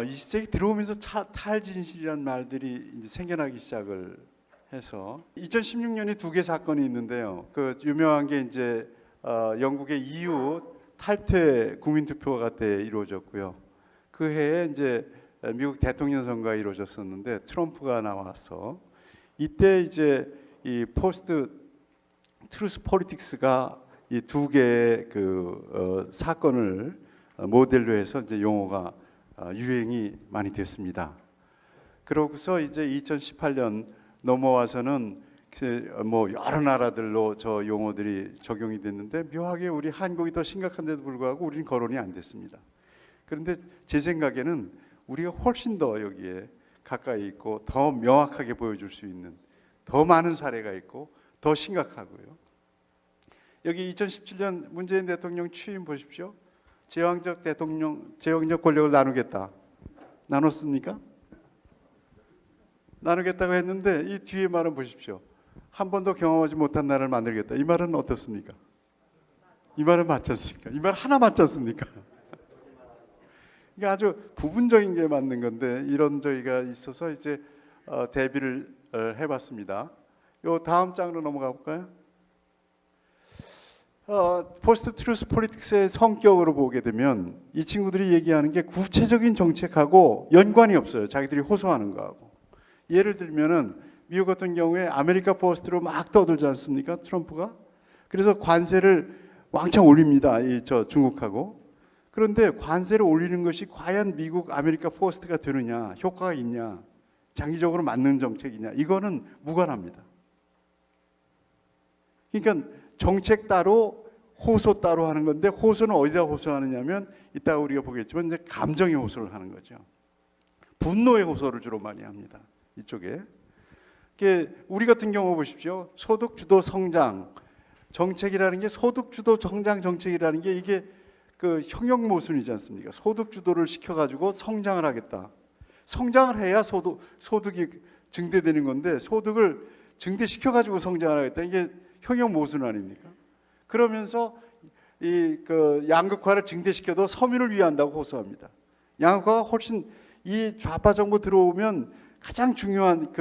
20세기 들어오면서 탈진실이라는 말들이 이제 생겨나기 시작을 해서 2016년에 두 개 사건이 있는데요. 그 유명한 게 이제 영국의 EU 탈퇴 국민투표가 그때 이루어졌고요. 그 해에 이제 미국 대통령 선거가 이루어졌었는데 트럼프가 나와서 이때 이제 이 포스트 트루스 폴리틱스가 이 두 개의 사건을 모델로 해서 이제 용어가 유행이 많이 됐습니다. 그러고서 이제 2018년 넘어와서는 뭐 여러 나라들로 저 용어들이 적용이 됐는데 묘하게 우리 한국이 더 심각한데도 불구하고 우리는 거론이 안 됐습니다. 그런데 제 생각에는 우리가 훨씬 더 여기에 가까이 있고 더 명확하게 보여줄 수 있는 더 많은 사례가 있고 더 심각하고요. 여기 2017년 문재인 대통령 취임 보십시오. 제왕적 권력을 나누겠다. 나눴습니까? 나누겠다고 했는데 이 뒤에 말은 보십시오. 한 번도 경험하지 못한 나라를 만들겠다. 이 말은 어떻습니까? 이 말은 맞지 않습니까? 이 말 하나 맞지 않습니까? 이게 아주 부분적인 게 맞는 건데 이런 저희가 있어서 이제 대비를 해봤습니다. 요 다음 장으로 넘어가 볼까요? 포스트 트루스 폴리틱스의 성격으로 보게 되면 이 친구들이 얘기하는 게 구체적인 정책하고 연관이 없어요. 자기들이 호소하는 거하고. 예를 들면은 미국 같은 경우에 아메리카 퍼스트로 막 떠들지 않습니까? 트럼프가. 그래서 관세를 왕창 올립니다. 저 중국하고. 그런데 관세를 올리는 것이 과연 미국 아메리카 퍼스트가 되느냐, 효과가 있냐, 장기적으로 맞는 정책이냐, 이거는 무관합니다. 그러니까 정책 따로 호소 따로 하는 건데 호소는 어디다 호소하느냐면 이따가 우리가 보겠지만 이제 감정의 호소를 하는 거죠. 분노의 호소를 주로 많이 합니다. 이쪽에. 우리 같은 경우 보십시오. 소득 주도 성장 정책이라는 게 소득 주도 성장 정책이라는 게 이게 그 형용 모순이지 않습니까? 소득 주도를 시켜가지고 성장을 하겠다. 성장을 해야 소득이 증대되는 건데 소득을 증대시켜가지고 성장을 하겠다. 이게 형용 모순 아닙니까? 그러면서 양극화를 증대시켜도 서민을 위한다고 호소합니다. 양극화가 훨씬 이 좌파 정부 들어오면 가장 중요한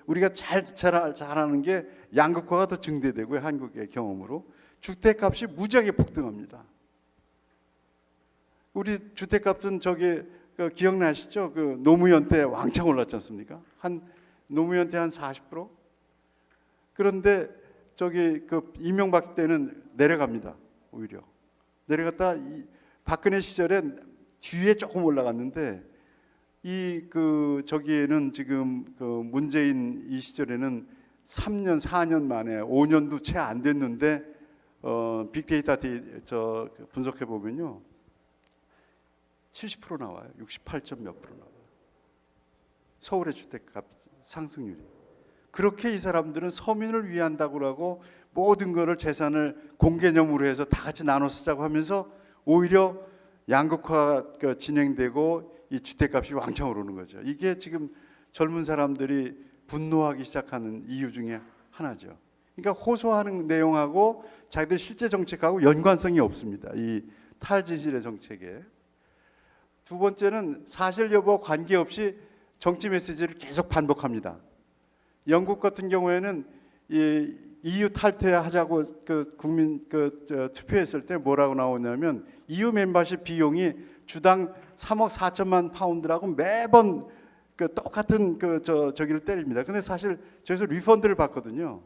우리가 잘하는 게 양극화가 더 증대되고요. 한국의 경험으로 주택값이 무지하게 폭등합니다. 우리 주택값은 기억나시죠? 노무현 때 왕창 올랐지 않습니까? 노무현 때 한 40%? 그런데 이명박 때는 내려갑니다. 오히려 내려갔다 박근혜 시절엔 뒤에 조금 올라갔는데 저기에는 지금 문재인 이 시절에는 3년 4년 만에 5년도 채 안 됐는데 빅데이터 분석해 보면요 70% 나와요. 68점 몇 프로 나와요. 서울의 주택값 상승률이. 그렇게 이 사람들은 서민을 위한다고 하고 모든 것을 재산을 공개념으로 해서 다 같이 나눠 쓰자고 하면서 오히려 양극화가 진행되고 이 주택값이 왕창 오르는 거죠. 이게 지금 젊은 사람들이 분노하기 시작하는 이유 중에 하나죠. 그러니까 호소하는 내용하고 자기들 실제 정책하고 연관성이 없습니다. 이 탈진실의 정책에. 두 번째는 사실 여부와 관계없이 정치 메시지를 계속 반복합니다. 영국 같은 경우에는 이 EU 탈퇴하자고 국민 투표했을 때 뭐라고 나오냐면 EU 멤버십 비용이 주당 3억 4천만 파운드라고 매번 똑같은 저기를 때립니다. 근데 사실 저기서 리펀드를 받거든요.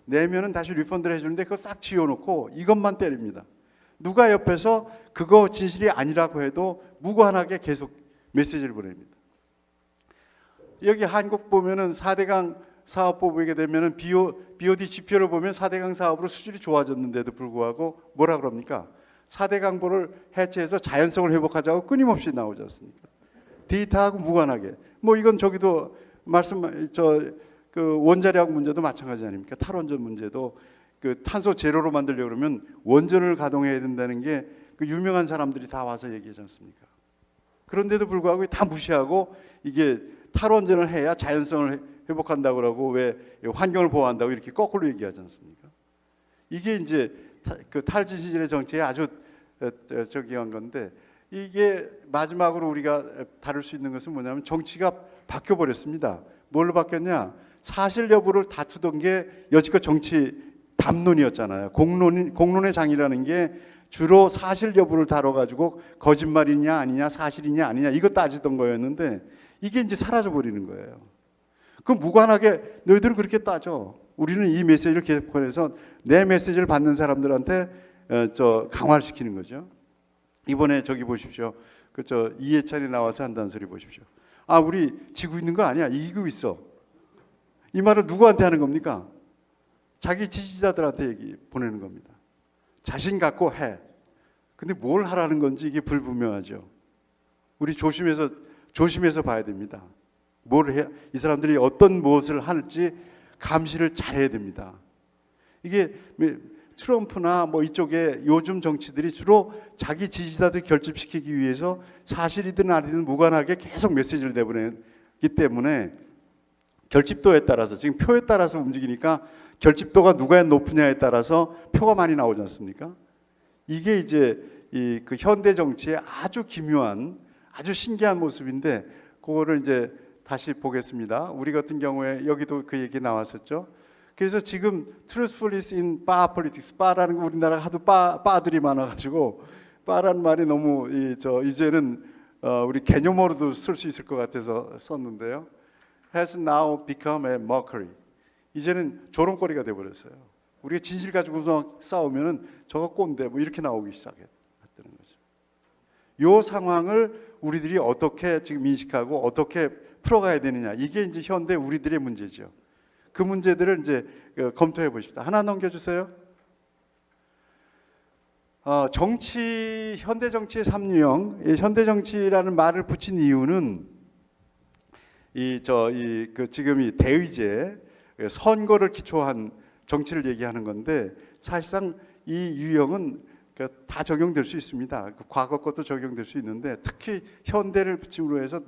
내면은 다시 리펀드를 해주는데 그거 싹 지워놓고 이것만 때립니다. 누가 옆에서 그거 진실이 아니라고 해도 무관하게 계속 메시지를 보냅니다. 여기 한국 보면은 4대강 사업 보게 되면은 BOD 지표를 보면 4대강 사업으로 수질이 좋아졌는데도 불구하고 뭐라 그럽니까? 4대 강보를 해체해서 자연성을 회복하자고 끊임없이 나오지 않습니까? 데이터하고 무관하게. 뭐 이건 저기도 원자력 문제도 마찬가지 아닙니까? 탈원전 문제도 탄소 제로로 만들려고 그러면 원전을 가동해야 된다는 게 유명한 사람들이 다 와서 얘기하지 않습니까? 그런데도 불구하고 다 무시하고 이게 탈원전을 해야 자연성을 회복한다고 하고 왜 환경을 보호한다고 이렇게 거꾸로 얘기하지 않습니까? 이게 이제 탈진실의 정책에 아주 저기한 건데 이게 마지막으로 우리가 다룰 수 있는 것은 뭐냐면 정치가 바뀌어 버렸습니다. 뭘로 바뀌었냐? 사실 여부를 다투던 게 여지껏 정치 담론이었잖아요. 공론의 장이라는 게 주로 사실 여부를 다뤄가지고 거짓말이냐 아니냐, 사실이냐 아니냐 이거 따지던 거였는데 이게 이제 사라져 버리는 거예요. 그 무관하게 너희들은 그렇게 따져. 우리는 이 메시지를 계속 보내서 내 메시지를 받는 사람들한테 강화를 시키는 거죠. 이번에 저기 보십시오. 이해찬이 나와서 한다는 소리 보십시오. 아, 우리 지고 있는 거 아니야. 이기고 있어. 이 말을 누구한테 하는 겁니까? 자기 지지자들한테 보내는 겁니다. 자신 갖고 해. 근데 뭘 하라는 건지 이게 불분명하죠. 우리 조심해서 봐야 됩니다. 뭘 해? 이 사람들이 어떤 무엇을 할지 감시를 잘해야 됩니다. 이게 트럼프나 뭐 이쪽에 요즘 정치들이 주로 자기 지지자들 결집시키기 위해서 사실이든 아니든 무관하게 계속 메시지를 내보내기 때문에 결집도에 따라서 지금 표에 따라서 움직이니까 결집도가 누가 높으냐에 따라서 표가 많이 나오지 않습니까? 이게 이제 그 현대 정치의 아주 기묘한 아주 신기한 모습인데 그거를 이제 다시 보겠습니다. 우리 같은 경우에 여기도 그 얘기 나왔었죠. 그래서 지금 truthfulness in bar politics, 바라는 거 우리나라가 하도 바들이 많아가지고 바라는 말이 너무 이제는 우리 개념으로도 쓸 수 있을 것 같아서 썼는데요. has now become a mockery. 이제는 조롱거리가 돼버렸어요. 우리가 진실 가지고 싸우면은 저거 꼰대 뭐 이렇게 나오기 시작했다는 거죠. 이 상황을 우리들이 어떻게 지금 인식하고 어떻게 풀어가야 되느냐, 이게 이제 현대 우리들의 문제죠. 그 문제들을 이제 검토해 보십시다. 하나 넘겨주세요. 현대 정치의 3유형, 현대 정치라는 말을 붙인 이유는 지금 이 대의제 선거를 기초한 정치를 얘기하는 건데 사실상 이 유형은 다 적용될 수 있습니다. 과거 것도 적용될 수 있는데 특히 현대를 붙임으로 해서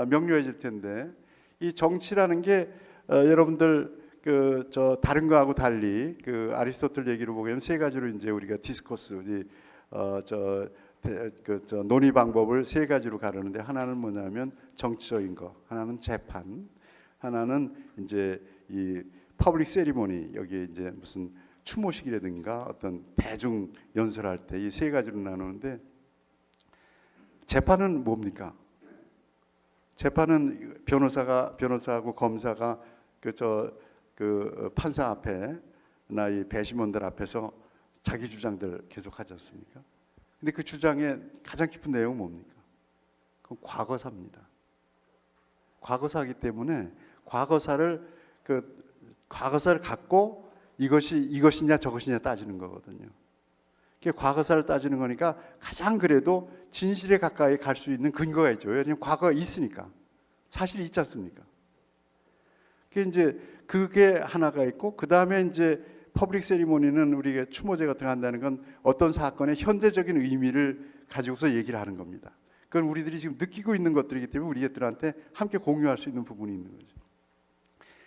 명료해질 텐데 이 정치라는 게 여러분들 다른 거하고 달리 아리스토텔 얘기로 보면 세 가지로 이제 우리가 디스코스 논의 방법을 세 가지로 가르는데 하나는 뭐냐면 정치적인 거, 하나는 재판, 하나는 이제 이 퍼블릭 세리머니, 여기에 이제 무슨 추모식이라든가 어떤 대중 연설할 때 이 세 가지로 나누는데 재판은 뭡니까? 재판은 변호사하고 검사가 판사 앞에나 이 배심원들 앞에서 자기 주장들 계속하지 않습니까? 근데 그 주장의 가장 깊은 내용은 뭡니까? 그건 과거사입니다. 과거사이기 때문에 과거사를 갖고 이것이냐 저것이냐 따지는 거거든요. 과거사를 따지는 거니까 가장 그래도 진실에 가까이 갈 수 있는 근거가 있죠. 왜냐하면 과거가 있으니까. 사실이 있지 않습니까? 그게 하나가 있고, 그 다음에 이제 퍼블릭 세리머니는 우리가 추모제 같은 거 한다는 건 어떤 사건의 현대적인 의미를 가지고서 얘기를 하는 겁니다. 그건 우리들이 지금 느끼고 있는 것들이기 때문에 우리들한테 함께 공유할 수 있는 부분이 있는 거죠.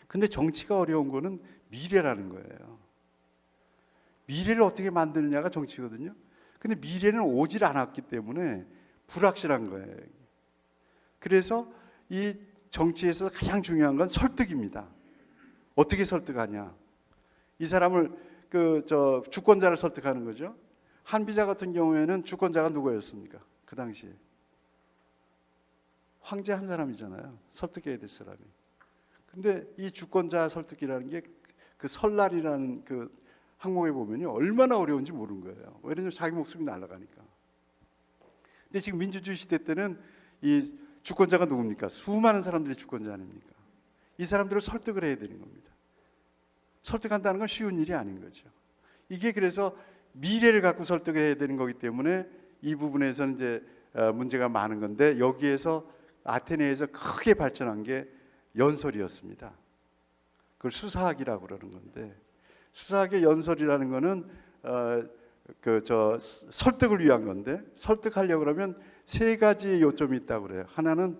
근데 정치가 어려운 거는 미래라는 거예요. 미래를 어떻게 만드느냐가 정치거든요. 근데 미래는 오질 않았기 때문에 불확실한 거예요. 그래서 이 정치에서 가장 중요한 건 설득입니다. 어떻게 설득하냐? 이 사람을 주권자를 설득하는 거죠. 한비자 같은 경우에는 주권자가 누구였습니까? 그 당시에 황제 한 사람이잖아요. 설득해야 될 사람이. 근데 이 주권자 설득이라는 게 그 설날이라는 그 항목에 보면요 얼마나 어려운지 모르는 거예요. 왜냐하면 자기 목숨이 날아가니까. 근데 지금 민주주의 시대 때는 이 주권자가 누굽니까? 수많은 사람들이 주권자 아닙니까? 이 사람들을 설득을 해야 되는 겁니다. 설득한다는 건 쉬운 일이 아닌 거죠. 이게 그래서 미래를 갖고 설득해야 되는 거기 때문에 이 부분에서는 이제 문제가 많은 건데, 여기에서 아테네에서 크게 발전한 게 연설이었습니다. 그걸 수사학이라고 그러는 건데, 수사학의 연설이라는 거는 설득을 위한 건데, 설득하려고 그러면 세 가지 요점이 있다고 그래요. 하나는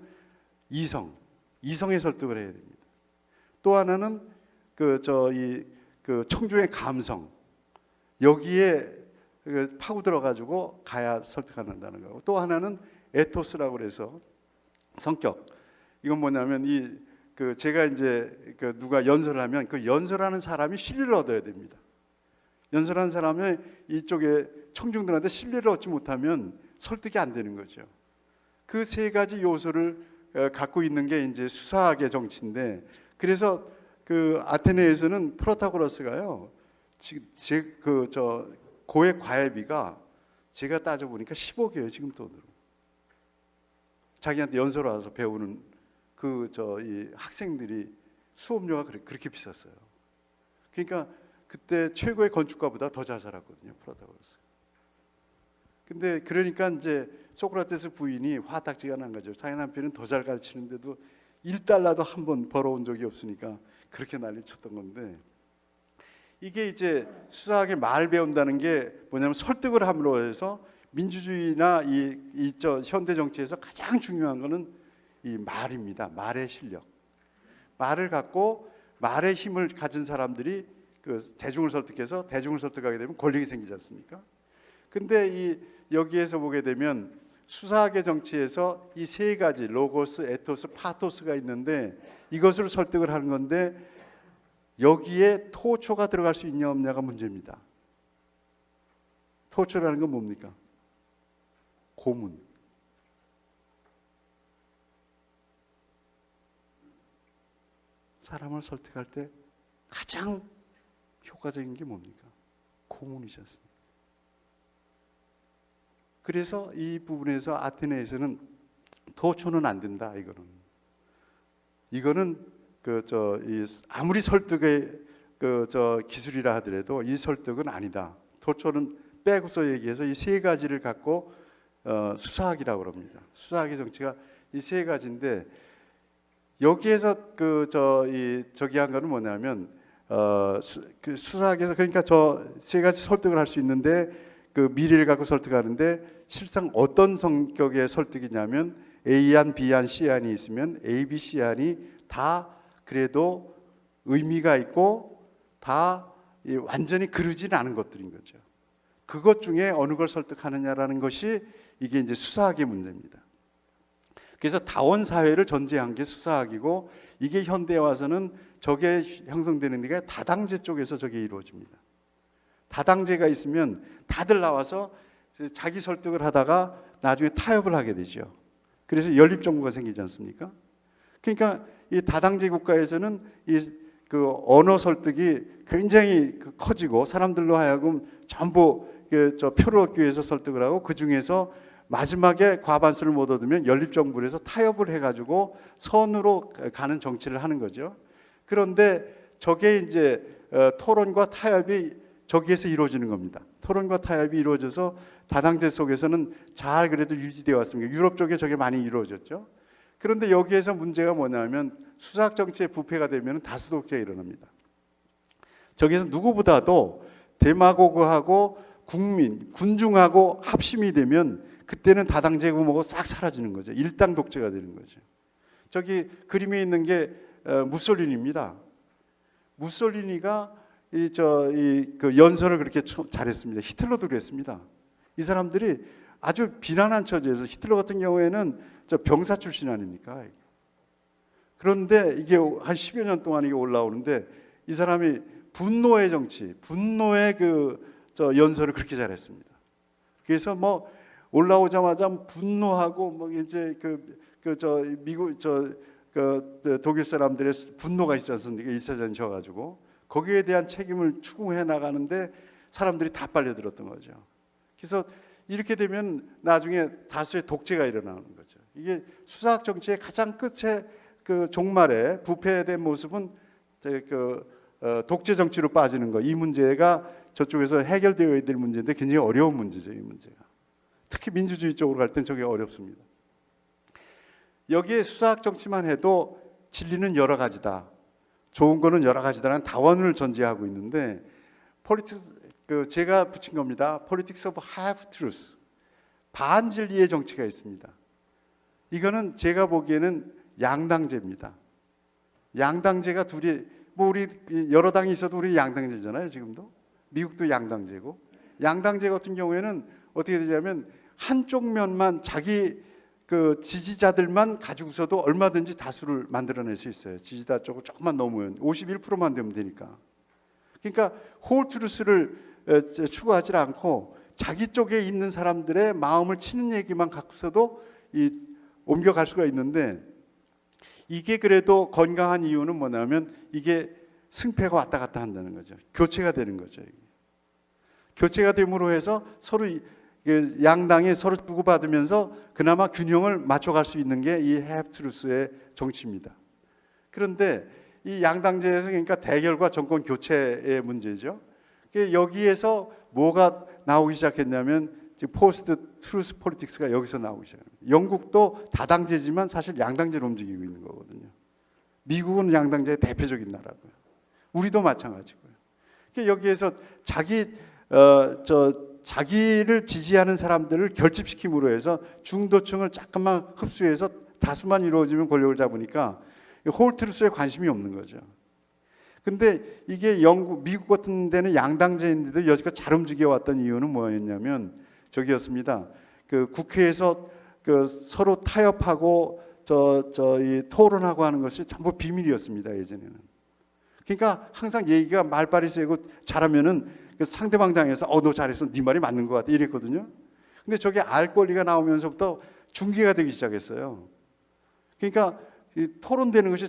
이성의 설득을 해야 됩니다. 또 하나는 청중의 감성, 여기에 파고 들어가지고 가야 설득한다는 거고, 또 하나는 에토스라고 그래서 성격. 이건 뭐냐면 제가 이제 누가 연설을 하면 그 연설하는 사람이 신뢰를 얻어야 됩니다. 연설하는 사람이 이쪽에 청중들한테 신뢰를 얻지 못하면 설득이 안 되는 거죠. 그 세 가지 요소를 갖고 있는 게 이제 수사학의 정치인데, 그래서 그 아테네에서는 프로타고라스가요, 고액 과외비가 제가 따져보니까 10억이에요, 지금 돈으로. 자기한테 연설 와서 배우는 이 학생들이 수업료가 그렇게 비쌌어요. 그러니까 그때 최고의 건축가보다 더 잘 살았거든요, 프로타고라스. 근데 그러니까 이제 소크라테스 부인이 화딱지가 난 거죠. 자기 남편은 더 잘 가르치는데도 1달러도 한 번 벌어온 적이 없으니까 그렇게 난리 쳤던 건데, 이게 이제 수사학의 말 배운다는 게 뭐냐면 설득을 함으로 해서 민주주의나 현대 정치에서 가장 중요한 거는 이 말입니다. 말의 실력. 말을 갖고 말의 힘을 가진 사람들이 대중을 설득해서 대중을 설득하게 되면 권력이 생기지 않습니까? 근데 여기에서 보게 되면 수사학의 정치에서 이 세 가지 로고스, 에토스, 파토스가 있는데, 이것을 설득을 하는 건데 여기에 토초가 들어갈 수 있냐 없냐가 문제입니다. 토초라는 건 뭡니까? 고문. 사람을 설득할 때 가장 효과적인 게 뭡니까? 고문이지 않습니까? 그래서 이 부분에서 아테네에서는 토초는 안 된다. 이거는 아무리 설득의 기술이라 하더라도 이 설득은 아니다. 토초는 빼고서 얘기해서 이 세 가지를 갖고 수사학이라고 합니다. 수사학의 정치가 이 세 가지인데, 여기에서 저기 한 거는 뭐냐면 수사학에서, 그러니까 저 세 가지 설득을 할 수 있는데 그 미래를 갖고 설득하는데, 실상 어떤 성격의 설득이냐면 A안, B안, C안이 있으면 A, B, C안이 다 그래도 의미가 있고 다 완전히 그르진 않은 것들인 거죠. 그것 중에 어느 걸 설득하느냐라는 것이 이게 이제 수사학의 문제입니다. 그래서 다원 사회를 전제한 게 수사학이고, 이게 현대에 와서는 저게 형성되는 데가 다당제 쪽에서 저게 이루어집니다. 다당제가 있으면 다들 나와서 자기 설득을 하다가 나중에 타협을 하게 되죠. 그래서 연립정부가 생기지 않습니까? 그러니까 이 다당제 국가에서는 언어 설득이 굉장히 커지고, 사람들로 하여금 전부 표를 얻기 위해서 설득을 하고, 그 중에서 마지막에 과반수를 못 얻으면 연립정부를 해서 타협을 해가지고 선으로 가는 정치를 하는 거죠. 그런데 저게 이제 토론과 타협이 저기에서 이루어지는 겁니다. 토론과 타협이 이루어져서 다당제 속에서는 잘 그래도 유지되어 왔습니다. 유럽 쪽에 저게 많이 이루어졌죠. 그런데 여기에서 문제가 뭐냐면 수사학 정치의 부패가 되면 다수독재가 일어납니다. 저기에서 누구보다도 데마고그하고 군중하고 합심이 되면 그때는 다당제 구모가 싹 사라지는 거죠. 일당 독재가 되는 거죠. 저기 그림에 있는 게 무솔리니입니다. 무솔리니가 그 연설을 그렇게 잘했습니다. 히틀러도 그랬습니다. 이 사람들이 아주 비난한 처지에서, 히틀러 같은 경우에는 저 병사 출신 아닙니까? 그런데 이게 한 10여 년 동안 이게 올라오는데, 이 사람이 분노의 정치, 분노의 연설을 그렇게 잘했습니다. 그래서 뭐 올라오자마자 분노하고 뭐 이제 미국 독일 사람들의 분노가 있지 않습니까? 1차 전쟁 져가지고 거기에 대한 책임을 추궁해 나가는데 사람들이 다 빨려들었던 거죠. 그래서 이렇게 되면 나중에 다수의 독재가 일어나는 거죠. 이게 수사학 정치의 가장 끝에 종말에 부패된 모습은 독재 정치로 빠지는 거. 이 문제가 저쪽에서 해결되어야 될 문제인데 굉장히 어려운 문제죠. 이 문제가. 특히 민주주의 쪽으로 갈 땐 저게 어렵습니다. 여기에 수사학 정치만 해도 진리는 여러 가지다, 좋은 거는 여러 가지다라는 다원을 전제하고 있는데, 제가 붙인 겁니다. Politics of half truth, 반진리의 정치가 있습니다. 이거는 제가 보기에는 양당제입니다. 양당제가 둘이, 뭐 우리 여러 당이 있어도 우리 양당제잖아요. 지금도 미국도 양당제고, 양당제 같은 경우에는 어떻게 되냐면 한쪽 면만 자기 그 지지자들만 가지고서도 얼마든지 다수를 만들어낼 수 있어요. 지지자 쪽을 조금만 넘으면 51%만 되면 되니까. 그러니까 홀 트루스를 추구하지 않고 자기 쪽에 있는 사람들의 마음을 치는 얘기만 갖고서도 옮겨갈 수가 있는데, 이게 그래도 건강한 이유는 뭐냐면 이게 승패가 왔다 갔다 한다는 거죠. 교체가 되는 거죠. 교체가 됨으로 해서 서로 양당이 서로 주고받으면서 그나마 균형을 맞춰갈 수 있는 게 이 해프트루스의 정치입니다. 그런데 이 양당제에서 그러니까 대결과 정권 교체의 문제죠. 여기에서 뭐가 나오기 시작했냐면 지금 포스트 트루스 폴리틱스가 여기서 나오기 시작합니다. 영국도 다당제지만 사실 양당제로 움직이고 있는 거거든요. 미국은 양당제의 대표적인 나라고요. 우리도 마찬가지고요. 여기에서 자기를 지지하는 사람들을 결집시킴으로 해서 중도층을 잠깐만 흡수해서 다수만 이루어지면 권력을 잡으니까 홀 트루스에 관심이 없는 거죠. 근데 이게 미국 같은 데는 양당제인데도 여지껏 잘 움직여 왔던 이유는 뭐였냐면 저기였습니다. 그 국회에서 그 서로 타협하고 이 토론하고 하는 것이 전부 비밀이었습니다, 예전에는. 그러니까 항상 얘기가 말빨이 세고 잘하면은 그 상대방 당에서 너 잘했어, 네 말이 맞는 것 같아 이랬거든요. 근데 저게 알 권리가 나오면서부터 중계가 되기 시작했어요. 그러니까 이 토론되는 것이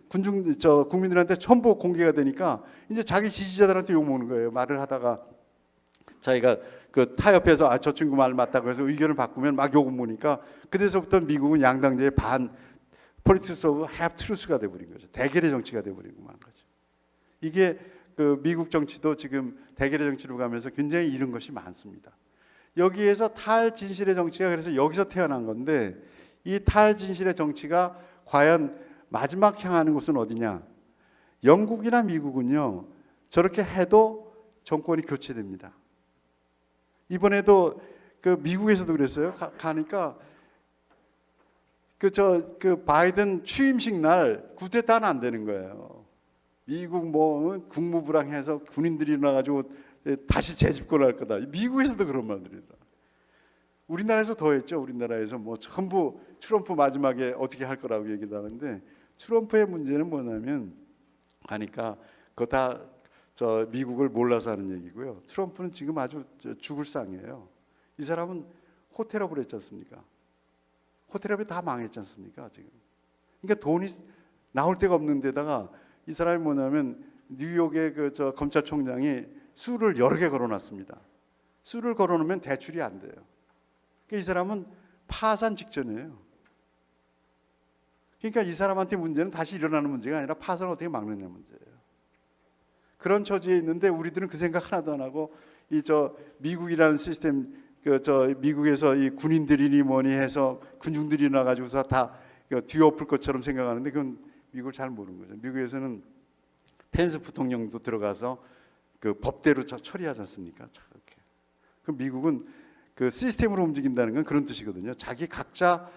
국민들한테 전부 공개가 되니까 이제 자기 지지자들한테 욕먹는 거예요. 말을 하다가 자기가 그 타협해서 저 친구 말 맞다고 해서 의견을 바꾸면 막 욕을 먹으니까 그때서부터 미국은 양당제의 폴리틱스 오브 해프 트루스가 돼버린 거죠. 대결의 정치가 돼버리고 만 거죠. 이게 그 미국 정치도 지금 대결의 정치로 가면서 굉장히 이런 것이 많습니다. 여기에서 탈진실의 정치가 그래서 여기서 태어난 건데, 이 탈진실의 정치가 과연 마지막 향하는 곳은 어디냐? 영국이나 미국은요 저렇게 해도 정권이 교체됩니다. 이번에도 그 미국에서도 그랬어요. 가니까 그 바이든 취임식 날 쿠데타는 안 되는 거예요. 미국 국무부랑 해서 군인들이 일어나가지고 다시 재집권할 거다. 미국에서도 그런 말들이다. 우리나라에서 더 했죠. 우리나라에서 전부 트럼프 마지막에 어떻게 할 거라고 얘기도 하는데, 트럼프의 문제는 뭐냐면 하니까 그거 다 미국을 몰라서 하는 얘기고요. 트럼프는 지금 아주 죽을 상이에요. 이 사람은 호텔업을 했지 않습니까? 호텔업이 다 망했지 않습니까? 지금. 그러니까 돈이 나올 데가 없는 데다가 이 사람이 뭐냐면 뉴욕의 검찰총장이 수를 여러 개 걸어놨습니다. 수를 걸어놓으면 대출이 안 돼요. 그러니까 이 사람은 파산 직전이에요. 그러니까 이 사람한테 문제는 다시 일어나는 문제가 아니라 파산을 어떻게 막느냐 문제예요. 그런 처지에 있는데 우리들은 그 생각 하나도 안 하고 미국이라는 시스템, 미국에서 이 군인들이니 뭐니 해서 군중들이 나가지고서 다 뒤엎을 것처럼 생각하는데 그건 미국을 잘 모르는 거죠. 미국에서는 펜스 부통령도 들어가서 그 법대로 처리하지 않습니까? 그 미국은 그 시스템으로 움직인다는 건 그런 뜻이거든요. 자기 각자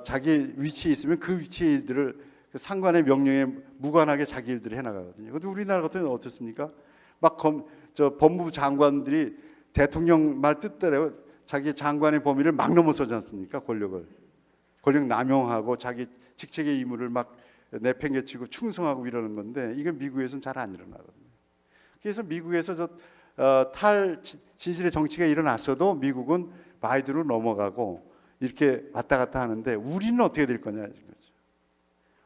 자기 위치에 있으면 그 위치의 일들을 그 상관의 명령에 무관하게 자기 일들을 해나가거든요. 그런데 우리나라 같은 경우는 어떻습니까? 막 법무부 장관들이 대통령 말 뜻대로 자기 장관의 범위를 막 넘어서지 않습니까? 권력 남용하고 자기 직책의 의무를 막 내팽개치고 충성하고 이러는 건데, 이건 미국에서는 잘 안 일어나거든요. 그래서 미국에서 탈진실의 정치가 일어났어도 미국은 바이든으로 넘어가고 이렇게 왔다 갔다 하는데, 우리는 어떻게 될 거냐 이거죠.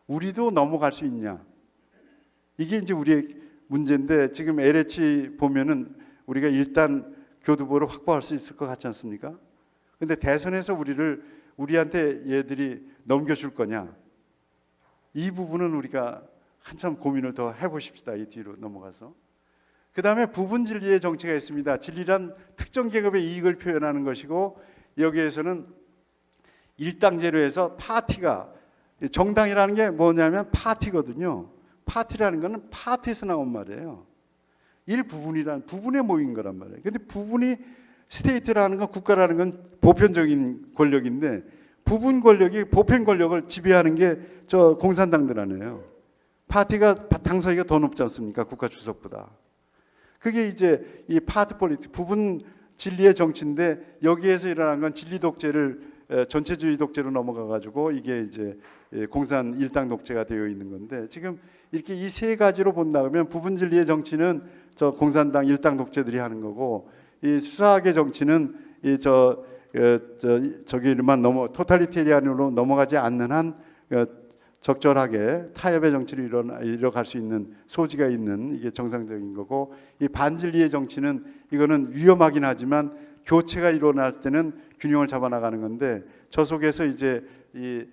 우리도 넘어갈 수 있냐? 이게 이제 우리의 문제인데, 지금 LH 보면은 우리가 일단 교두보를 확보할 수 있을 것 같지 않습니까? 근데 대선에서 우리한테 얘들이 넘겨줄 거냐? 이 부분은 우리가 한참 고민을 더 해보십시다. 이 뒤로 넘어가서. 그 다음에 부분 진리의 정치가 있습니다. 진리란 특정 계급의 이익을 표현하는 것이고, 여기에서는 일당제로 해서 파티가, 정당이라는 게 뭐냐면 파티거든요. 파티라는 거는 파티에서 나온 말이에요. 부분에 모인 거란 말이에요. 근데 부분이 스테이트라는 건, 국가라는 건 보편적인 권력인데, 부분 권력이 보편 권력을 지배하는 게 공산당들 아니에요. 파티가 당서기가 더 높지 않습니까? 국가 주석보다. 그게 이제 이 파트 폴리틱, 부분 진리의 정치인데 여기에서 일어난 건 진리 독재를 전체주의 독재로 넘어가 가지고 이게 이제 공산 일당 독재가 되어 있는 건데, 지금 이렇게 이 세 가지로 본다 그러면 부분 진리의 정치는 저 공산당 일당 독재들이 하는 거고, 이 수사학의 정치는 이 저기만 토탈리테리안으로 넘어가지 않는 한 적절하게 타협의 정치를 이뤄갈 수 있는 소지가 있는, 이게 정상적인 거고, 이 반진리의 정치는 이거는 위험하긴 하지만 교체가 일어날 때는 균형을 잡아 나가는 건데, 저 속에서 이제 이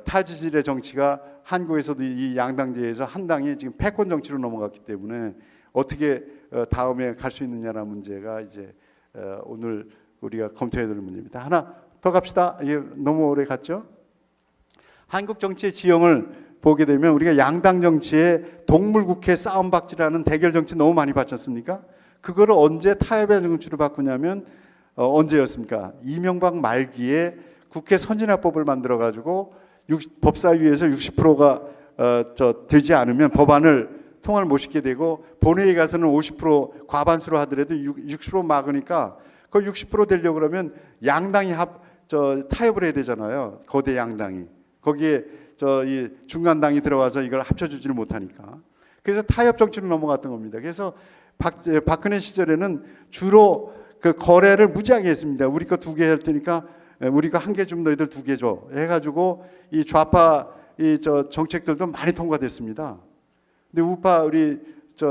탈지질의 정치가 한국에서도 이 양당제에서 한 당이 지금 패권 정치로 넘어갔기 때문에 어떻게 다음에 갈 수 있느냐라는 문제가 이제 오늘 우리가 검토해야 될 문제입니다. 하나 더 갑시다. 이게 너무 오래 갔죠? 한국 정치의 지형을 보게 되면 우리가 양당 정치의 동물국회 싸움박질하는 대결 정치 너무 많이 봤지 않습니까? 그거를 언제 타협의 정치로 바꾸냐면 언제였습니까? 이명박 말기에 국회 선진화법을 만들어 가지고 법사위에서 60%가 되지 않으면 법안을 통과를 못 시키게 되고, 본회의 가서는 50% 과반수로 하더라도 60% 막으니까 그 60% 되려고 그러면 양당이 타협을 해야 되잖아요. 거대 양당이. 거기에 이 중간당이 들어와서 이걸 합쳐주지를 못하니까. 그래서 타협 정치로 넘어갔던 겁니다. 그래서 박근혜 시절에는 주로 그 거래를 무지하게 했습니다. 우리 거 2개 할 테니까 우리 거 1개 주면 너희들 2개 줘 해가지고 이 좌파 정책들도 많이 통과됐습니다. 근데 우파 우리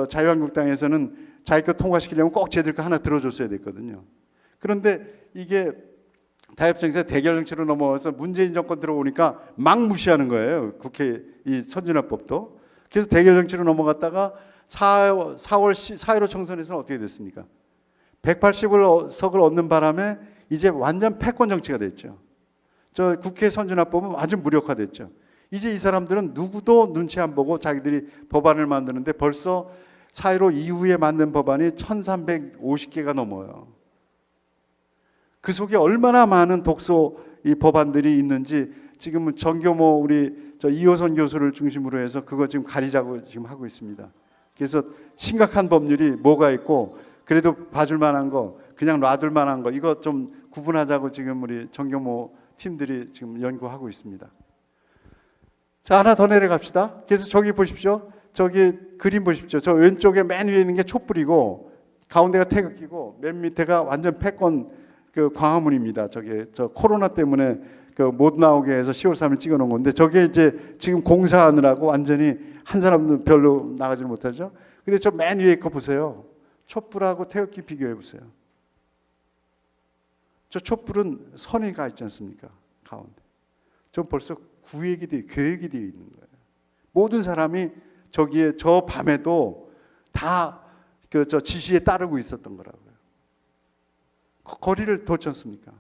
자유한국당에서는 자기 거 통과시키려면 꼭 쟤들 거 하나 들어줬어야 됐거든요. 그런데 이게 타협정치에서 대결 정치로 넘어와서 문재인 정권 들어오니까 막 무시하는 거예요. 국회 이 선진화법도. 그래서 대결 정치로 넘어갔다가 4월 4.15 총선에서는 어떻게 됐습니까? 180석을 얻는 바람에 이제 완전 패권 정치가 됐죠. 저 국회 선진화법은 완전 무력화됐죠. 이제 이 사람들은 누구도 눈치 안 보고 자기들이 법안을 만드는데 벌써 4.15 이후에 만든 법안이 1350개가 넘어요. 그 속에 얼마나 많은 독소 이 법안들이 있는지 지금은 전교모 우리 이호선 교수를 중심으로 해서 그거 지금 가리자고 지금 하고 있습니다. 그래서 심각한 법률이 뭐가 있고 그래도 봐줄 만한 거, 그냥 놔둘 만한 거, 이거 좀 구분하자고 지금 우리 전교모 팀들이 지금 연구하고 있습니다. 자, 하나 더 내려갑시다. 그래서 저기 보십시오. 저기 그림 보십시오. 저 왼쪽에 맨 위에 있는 게 촛불이고 가운데가 태극기고 맨 밑에가 완전 패권 그 광화문입니다. 저게 저 코로나 때문에 그 못 나오게 해서 10월 3일 찍어놓은 건데, 저게 이제 지금 공사하느라고 완전히 한 사람도 별로 나가지 못하죠. 근데 저 맨 위에 거 보세요. 촛불하고 태극기 비교해 보세요. 저 촛불은 선이 가 있지 않습니까? 가운데. 전 벌써 계획이 되어 있는 거예요. 모든 사람이 저기에 저 밤에도 다 그 저 지시에 따르고 있었던 거라고요. 거리를 뒀지 않습니까?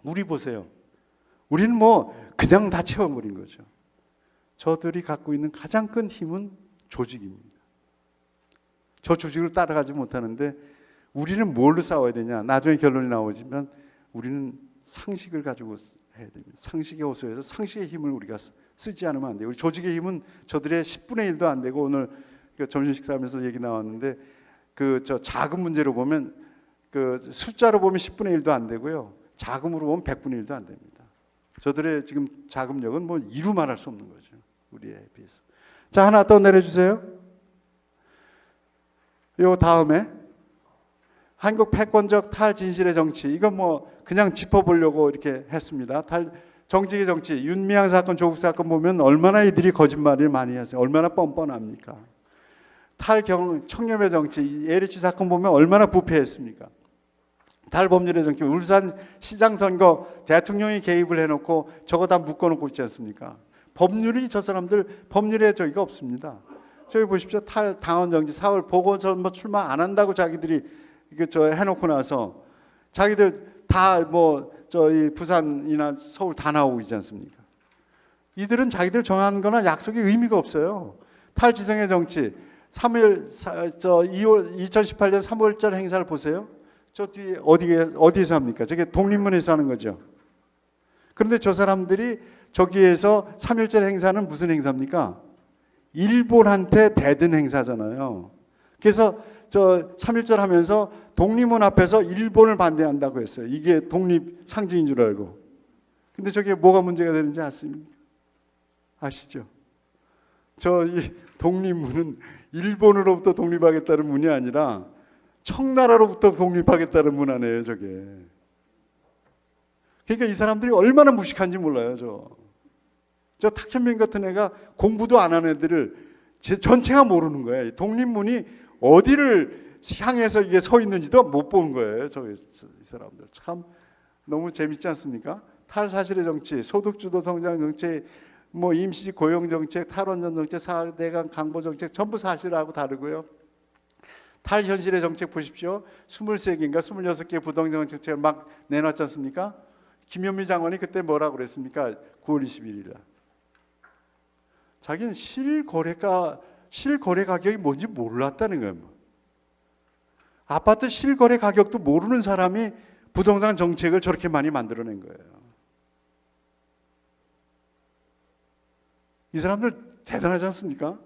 우리 보세요. 우리는 뭐 그냥 다 채워버린 거죠. 저들이 갖고 있는 가장 큰 힘은 조직입니다. 저 조직을 따라가지 못하는데 우리는 뭘로 싸워야 되냐? 나중에 결론이 나오지만 우리는 상식을 가지고 해야 됩니다. 상식에 호소해서 상식의 힘을 우리가 쓰지 않으면 안 돼요. 우리 조직의 힘은 저들의 10분의 1도 안 되고, 오늘 점심 식사하면서 얘기 나왔는데 그 자금 문제로 보면 그 숫자로 보면 10분의 1도 안 되고요. 자금으로 보면 100분의 1도 안 됩니다. 저들의 지금 자금력은 뭐 이루 말할 수 없는 거죠. 우리에 비해서. 자, 하나 더 내려주세요. 요 다음에 한국 패권적 탈진실의 정치. 이건 뭐 그냥 짚어보려고 이렇게 했습니다. 정직의 정치. 윤미향 사건, 조국 사건 보면 얼마나 이들이 거짓말을 많이 하세요. 얼마나 뻔뻔합니까? 청렴의 정치. 예리치 사건 보면 얼마나 부패했습니까? 탈법률의 정치. 울산 시장 선거 대통령이 개입을 해놓고 저거 다 묶어놓고 있지 않습니까? 법률이, 저 사람들 법률에 저기가 없습니다. 저기 보십시오. 탈당원 정치. 4월 보궐선거 출마 안 한다고 자기들이 이거 해놓고 나서 자기들 다 뭐 이 부산이나 서울 다 나오고 있지 않습니까? 이들은 자기들 정한 거나 약속이 의미가 없어요. 탈지성의 정치. 2018년 3월절 행사를 보세요. 저 뒤에 어디에서 합니까? 저게 독립문에서 하는 거죠. 그런데 저 사람들이 저기에서 3.1절 행사는 무슨 행사입니까? 일본한테 대든 행사잖아요. 그래서 저 3.1절 하면서 독립문 앞에서 일본을 반대한다고 했어요. 이게 독립 상징인 줄 알고. 근데 저게 뭐가 문제가 되는지 아십니까? 아시죠? 저 이 독립문은 일본으로부터 독립하겠다는 문이 아니라 청나라로부터 독립하겠다는 문 아니에요, 저게. 그러니까 이 사람들이 얼마나 무식한지 몰라요, 저 탁현민 같은 애가 공부도 안 한 애들을 전체가 모르는 거예요. 독립문이 어디를 향해서 이게 서 있는지도 못 보는 거예요, 이 사람들. 참 너무 재밌지 않습니까? 탈사실의 정치, 소득주도 성장 정치, 뭐 임시 고용 정책, 탈원전 정책, 4대강 강보 정책 전부 사실하고 다르고요. 탈현실의 정책 보십시오. 23개인가 26개 부동산 정책을 막 내놨지 않습니까? 김현미 장관이 그때 뭐라고 그랬습니까? 9월 21일 날. 자기는 실거래 가격이 뭔지 몰랐다는 거예요. 아파트 실거래 가격도 모르는 사람이 부동산 정책을 저렇게 많이 만들어낸 거예요. 이 사람들 대단하지 않습니까?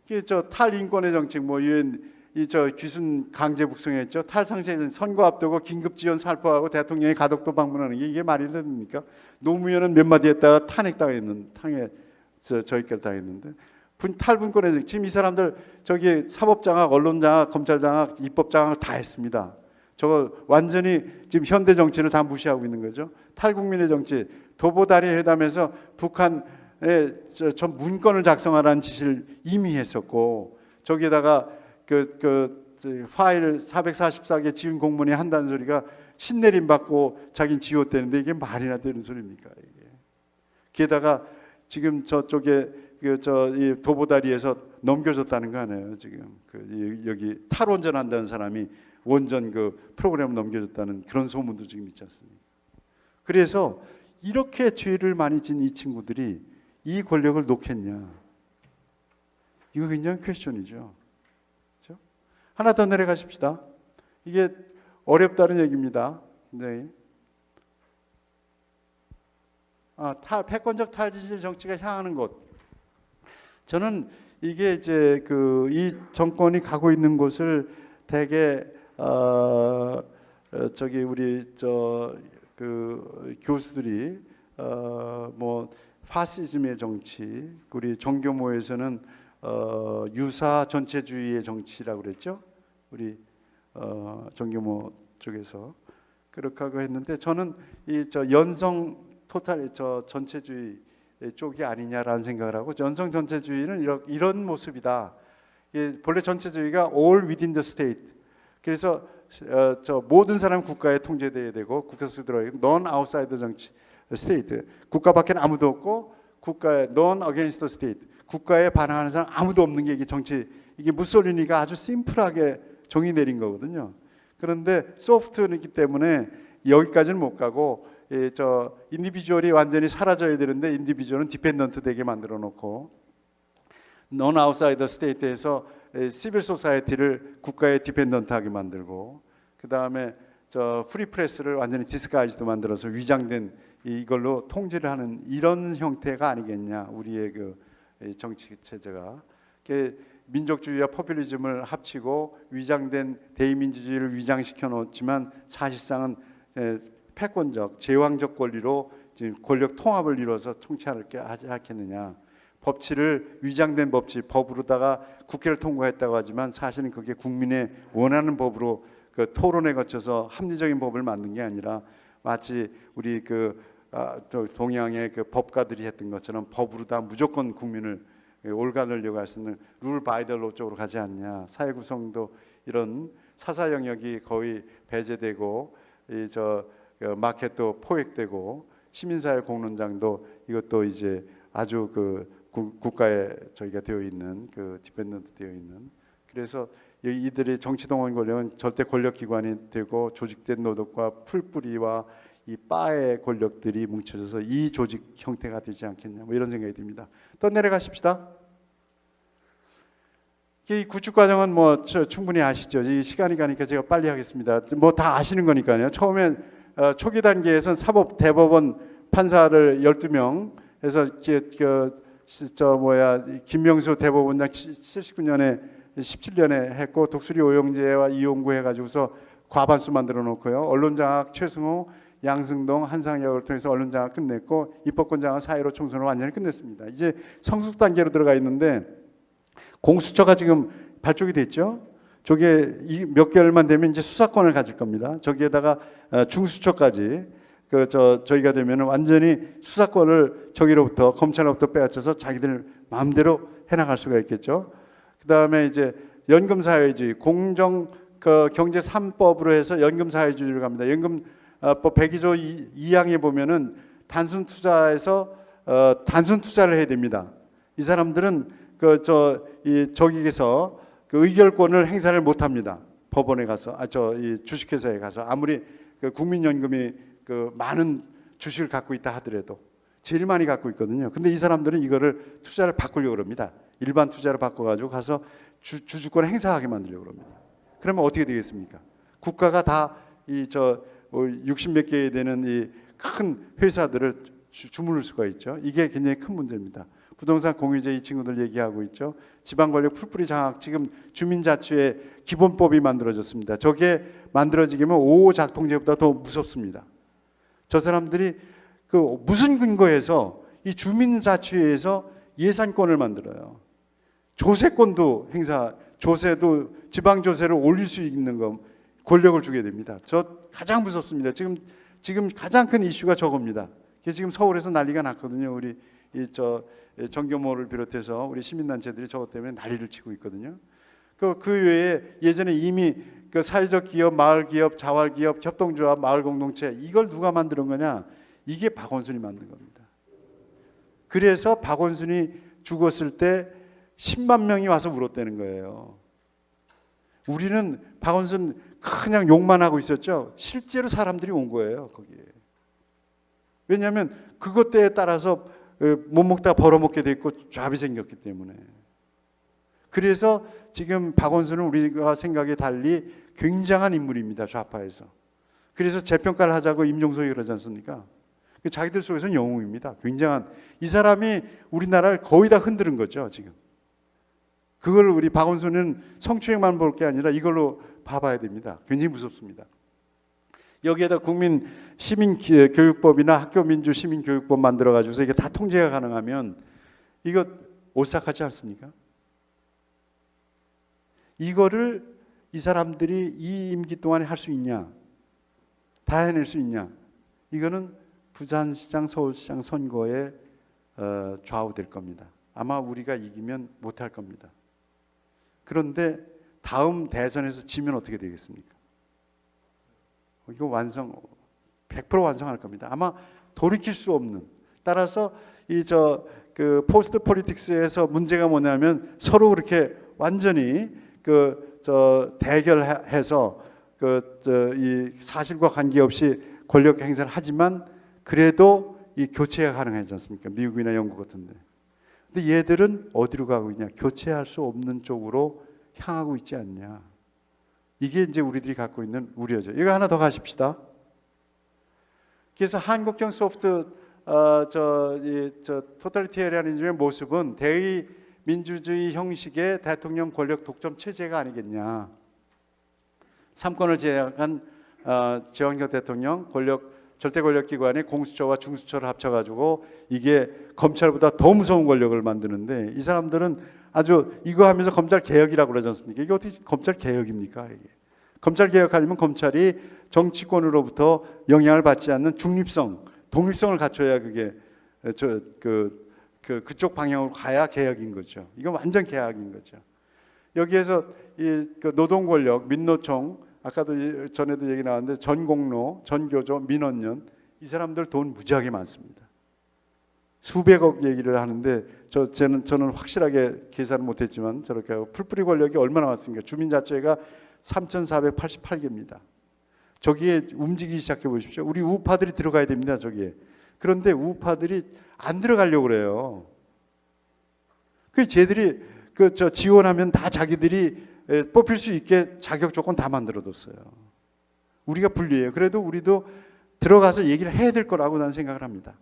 이게 저 탈인권의 정책, 뭐 유엔 저 귀순 강제 북송했죠. 탈상세 선거 앞두고 긴급 지원 살포하고 대통령이 가덕도 방문하는 게 이게 말이 됩니까? 노무현은 몇 마디 했다가 저희까지 당했는데 탈분권의 정책. 지금 이 사람들 저기 사법장악, 언론장악, 검찰장악, 입법장악을 다 했습니다. 저거 완전히 지금 현대 정치를 다 무시하고 있는 거죠. 탈국민의 정치, 도보다리 회담에서 북한에 전 문건을 작성하라는 지시를 이미 했었고 저기에다가 파일 444개 지은 공문이 한다는 소리가 신내림 받고 자기는 지웠대는데 이게 말이나 되는 소리입니까? 이게. 게다가 지금 저쪽에 이 도보다리에서 넘겨줬다는 거 아니에요? 지금 여기 탈원전 한다는 사람이 원전 그 프로그램을 넘겨줬다는 그런 소문도 지금 있지 않습니까? 그래서 이렇게 죄를 많이 진 이 친구들이 이 권력을 놓겠냐? 이거 굉장히 퀘스천이죠. 그렇죠? 하나 더 내려가십시다. 이게 어렵다는 얘기입니다. 굉장히. 패권적 탈진실 정치가 향하는 곳. 저는 이게 이제 이 정권이 가고 있는 곳을 대개 저기 우리 교수들이 뭐 파시즘의 정치, 우리 정교모에서는 유사 전체주의의 정치라고 그랬죠. 우리 정교모 쪽에서 그렇게 하고 했는데 저는 연성 토탈 전체주의 쪽이 아니냐라는 생각을 하고 연성 전체주의는 이런 모습이다. 본래 전체주의가 all within the state. 그래서 모든 사람 국가에 통제돼야 되고 국가에서 들어야 되고 non outside 정치 state. 국가 밖에는 아무도 없고 국가에 non against the state. 국가에 반항하는 사람 아무도 없는 게 이게 정치. 이게 무솔리니가 아주 심플하게 정의 내린 거거든요. 그런데 소프트이기 때문에 여기까지는 못 가고 인디비주얼이 완전히 사라져야 되는데 인디비주얼은 디펜던트 되게 만들어 놓고 non outside the state에서 시빌 소사이티를 국가에 디펜던트하게 만들고 그 다음에 프리 프레스를 완전히 디스가이즈도 만들어서 위장된 이걸로 통제를 하는 이런 형태가 아니겠냐 우리의 정치 체제가 민족주의와 포퓰리즘을 합치고 위장된 대의민주주의를 위장시켜 놓지만 사실상은 패권적 제왕적 권리로 지금 권력 통합을 이루어서 통치하게 하지 않겠느냐. 법치를 위장된 법으로다가 국회를 통과했다고 하지만 사실은 그게 국민의 원하는 법으로 토론에 거쳐서 합리적인 법을 만든 게 아니라 마치 우리 동양의 법가들이 했던 것처럼 법으로 다 무조건 국민을 올가늘려고 할 수 있는 룰 바이 더 로 쪽으로 가지 않냐. 사회 구성도 이런 사사 영역이 거의 배제되고 마켓도 포획되고 시민사회 공론장도 이것도 이제 아주 국가에 저희가 되어 있는 디펜던트 되어 있는 그래서 이들의 정치동원 권력은 절대 권력기관이 되고 조직된 노동과 풀뿌리와 이 바의 권력들이 뭉쳐져서 이 조직 형태가 되지 않겠냐 뭐 이런 생각이 듭니다. 또 내려가십시다. 이 구축 과정은 뭐 충분히 아시죠. 이 시간이 가니까 제가 빨리 하겠습니다. 뭐 다 아시는 거니까요. 처음엔 초기 단계에서는 사법 대법원 판사를 12명 해서 김명수 대법원장 79년에 17년에 했고 독수리 오영재와 이용구 해가지고서 과반수 만들어 놓고요. 언론장악 최승호, 양승동, 한상혁을 통해서 언론장악 끝냈고 입법권장악 4.15 총선을 완전히 끝냈습니다. 이제 성숙 단계로 들어가 있는데 공수처가 지금 발족이 됐죠. 저게 몇 개월만 되면 이제 수사권을 가질 겁니다. 저기에다가 중수처까지 저희가 되면 완전히 수사권을 저기로부터 검찰로부터 빼앗쳐서 자기들 마음대로 해나갈 수가 있겠죠. 그 다음에 이제 연금사회주의, 경제 3법으로 해서 연금사회주의로 갑니다. 연금법 102조 2항에 보면은 단순 투자에서 단순 투자를 해야 됩니다. 이 사람들은 저기에서 그 의결권을 행사를 못 합니다. 법원에 가서, 이 주식회사에 가서 아무리 국민연금이 많은 주식을 갖고 있다 하더라도 제일 많이 갖고 있거든요. 근데 이 사람들은 이거를 투자를 바꾸려고 합니다. 일반 투자로 바꿔가지고 가서 주주권을 행사하게 만들려고 합니다. 그러면 어떻게 되겠습니까? 국가가 다 60몇 개 되는 이 큰 회사들을 주물를 수가 있죠. 이게 굉장히 큰 문제입니다. 부동산 공유제 이 친구들 얘기하고 있죠. 지방권력 풀뿌리 장악, 지금 주민자치의 기본법이 만들어졌습니다. 저게 만들어지면 5호 작통제보다 더 무섭습니다. 저 사람들이 무슨 근거에서 이 주민자치회에서 예산권을 만들어요. 조세권도 조세도 지방조세를 올릴 수 있는 거 권력을 주게 됩니다. 가장 무섭습니다. 지금 가장 큰 이슈가 저겁니다. 지금 서울에서 난리가 났거든요. 우리 정교모를 비롯해서 우리 시민단체들이 저것 때문에 난리를 치고 있거든요. 그 외에 예전에 이미 사회적 기업, 마을 기업, 자활 기업, 협동조합, 마을 공동체 이걸 누가 만든 거냐? 이게 박원순이 만든 겁니다. 그래서 박원순이 죽었을 때 10만 명이 와서 울었다는 거예요. 우리는 박원순 그냥 욕만 하고 있었죠. 실제로 사람들이 온 거예요, 거기에. 왜냐하면 그것 때에 따라서 못 먹다가 벌어먹게 됐고 좌비 생겼기 때문에. 그래서 지금 박원순은 우리가 생각에 달리 굉장한 인물입니다, 좌파에서. 그래서 재평가를 하자고 임종석이 그러지 않습니까? 자기들 속에서는 영웅입니다. 굉장한. 이 사람이 우리나라를 거의 다 흔드는 거죠, 지금. 그걸 우리 박원순은 성추행만 볼 게 아니라 이걸로 봐봐야 됩니다. 굉장히 무섭습니다. 여기에다 국민 시민교육법이나 학교민주 시민교육법 만들어가지고서 이게 다 통제가 가능하면 이거 오싹하지 않습니까? 이거를 이 사람들이 이 임기 동안에 할 수 있냐? 다 해낼 수 있냐? 이거는 부산시장, 서울시장 선거에 좌우될 겁니다. 아마 우리가 이기면 못할 겁니다. 그런데 다음 대선에서 지면 어떻게 되겠습니까? 이거 100% 완성할 겁니다. 아마 돌이킬 수 없는. 따라서 포스트 폴리틱스에서 문제가 뭐냐면 서로 그렇게 완전히 대결해서 이 사실과 관계없이 권력 행사를 하지만 그래도 이 교체가 가능하지 않습니까? 미국이나 영국 같은데. 근데 얘들은 어디로 가고 있냐? 교체할 수 없는 쪽으로 향하고 있지 않냐? 이게 이제 우리들이 갖고 있는 우려죠. 이거 하나 더 가십시다. 그래서 한국형 소프트 토탈리테리아니즘의 모습은 대의 민주주의 형식의 대통령 권력 독점 체제가 아니겠냐. 삼권을 제약한 제왕적 대통령 절대 권력 기관의 공수처와 중수처를 합쳐가지고 이게 검찰보다 더 무서운 권력을 만드는데 이 사람들은 아주 이거 하면서 검찰 개혁이라고 그러지 않습니까? 이게 어떻게 검찰 개혁입니까? 이게 검찰 개혁하려면 검찰이 정치권으로부터 영향을 받지 않는 중립성, 독립성을 갖춰야 그게 그쪽 방향으로 가야 개혁인 거죠. 이건 완전 개혁인 거죠. 여기에서 노동 권력, 민노총, 아까도 전에도 얘기 나왔는데 전공로, 전교조, 민원연 이 사람들 돈 무지하게 많습니다. 수백억 얘기를 하는데 저는 확실하게 계산을 못했지만 저렇게 하고 풀뿌리 권력이 얼마나 많습니까? 주민자치회가 3,488개입니다. 저기에 움직이기 시작해 보십시오. 우리 우파들이 들어가야 됩니다. 저기에. 그런데 우파들이 안 들어가려고 그래요. 그 쟤들이 지원하면 다 자기들이 뽑힐 수 있게 자격 조건 다 만들어뒀어요. 우리가 불리해요. 그래도 우리도 들어가서 얘기를 해야 될 거라고 나는 생각을 합니다.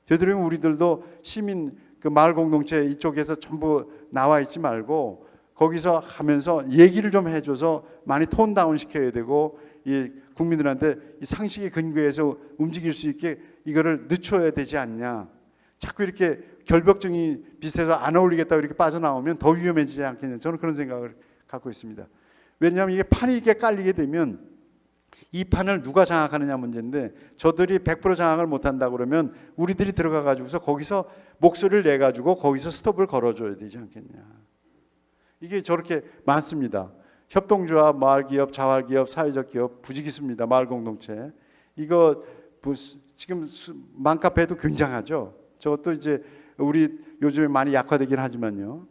되도록이면 우리들도 시민 마을 공동체 이쪽에서 전부 나와 있지 말고 거기서 하면서 얘기를 좀 해줘서 많이 톤 다운 시켜야 되고, 이 국민들한테 이 상식의 근거에서 움직일 수 있게 이거를 늦춰야 되지 않냐. 자꾸 이렇게 결벽증이 비슷해서 안 어울리겠다 이렇게 빠져나오면 더 위험해지지 않겠냐. 저는 그런 생각을 갖고 있습니다. 왜냐하면 이게 판이 이렇게 깔리게 되면 이 판을 누가 장악하느냐 문제인데, 저들이 100% 장악을 못한다 그러면 우리들이 들어가 가지고서 거기서 목소리를 내 가지고 거기서 스톱을 걸어줘야 되지 않겠냐. 이게 저렇게 많습니다. 협동조합, 마을기업, 자활기업, 사회적 기업, 부지기수입니다. 마을공동체. 이거 지금 맘카페도 굉장하죠. 저것도 이제 우리 요즘에 많이 약화되긴 하지만요.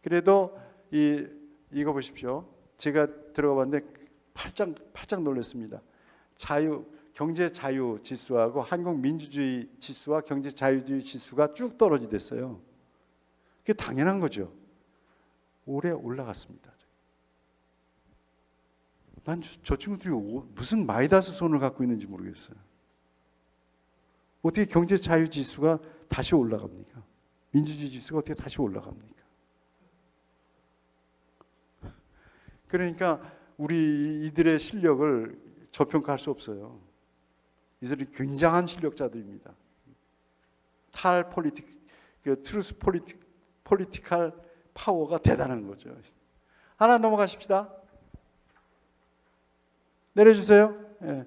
그래도 이거 보십시오. 제가 들어가 봤는데 팔짝 놀랐습니다. 경제 자유 지수하고 한국 민주주의 지수와 경제 자유주의 지수가 쭉 떨어지댔어요. 그게 당연한 거죠. 올해 올라갔습니다. 난 저 친구들이 무슨 마이다스 손을 갖고 있는지 모르겠어요. 어떻게 경제 자유 지수가 다시 올라갑니까? 민주주의 지수가 어떻게 다시 올라갑니까? 그러니까 우리 이들의 실력을 저평가할 수 없어요. 이들이 굉장한 실력자들입니다. 트루스 폴리티컬 파워가 대단한 거죠. 하나 넘어가십시다. 내려주세요. 예.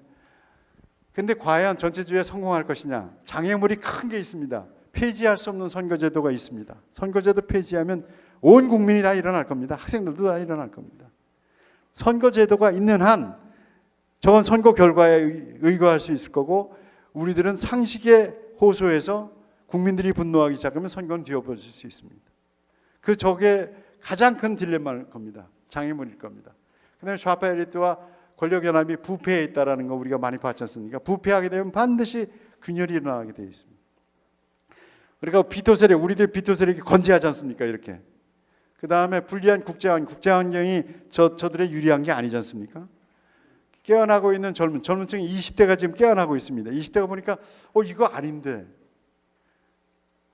근데 과연 전체주의에 성공할 것이냐? 장애물이 큰 게 있습니다. 폐지할 수 없는 선거제도가 있습니다. 선거제도 폐지하면 온 국민이 다 일어날 겁니다. 학생들도 다 일어날 겁니다. 선거제도가 있는 한 저건 선거 결과에 의거할 수 있을 거고, 우리들은 상식에 호소해서 국민들이 분노하기 시작하면 선거는 뒤엎어질 수 있습니다. 저게 가장 큰 딜레마일 겁니다. 장애물일 겁니다. 그다음에 좌파 엘리트와 권력연합이 부패해 있다는 거 우리가 많이 봤지 않습니까? 부패하게 되면 반드시 균열이 일어나게 되어 있습니다. 그러니까 비토 세력, 우리들 비토 세력이 건재하지 않습니까? 이렇게. 그 다음에 불리한 국제 환경이 저들의 유리한 게 아니지 않습니까? 깨어나고 있는 젊은층이 20대가 지금 깨어나고 있습니다. 20대가 보니까 이거 아닌데.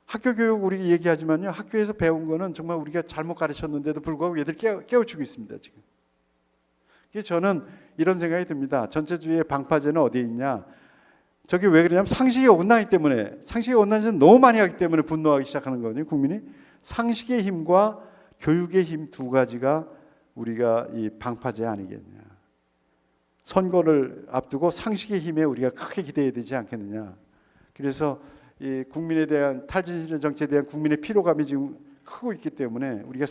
학교 교육 우리 얘기하지만요, 학교에서 배운 거는 정말 우리가 잘못 가르쳤는데도 불구하고 얘들 깨우치고 있습니다. 지금. 그래서 저는 이런 생각이 듭니다. 전체주의의 방파제는 어디에 있냐? 저게 왜 그러냐면 상식이 어긋나기 때문에, 상식이 어긋나서 너무 많이 하기 때문에 분노하기 시작하는 거거든요. 국민이. 상식의 힘과 교육의 힘 두 가지가 우리가 이 방파제 아니겠냐. 선거를 앞두고 상식의 힘에 우리가 크게 기대해야 되지 않겠느냐. 그래서 이 국민에 대한 탈진실 정치에 대한 국민의 피로감이 지금 크고 있기 때문에 우리가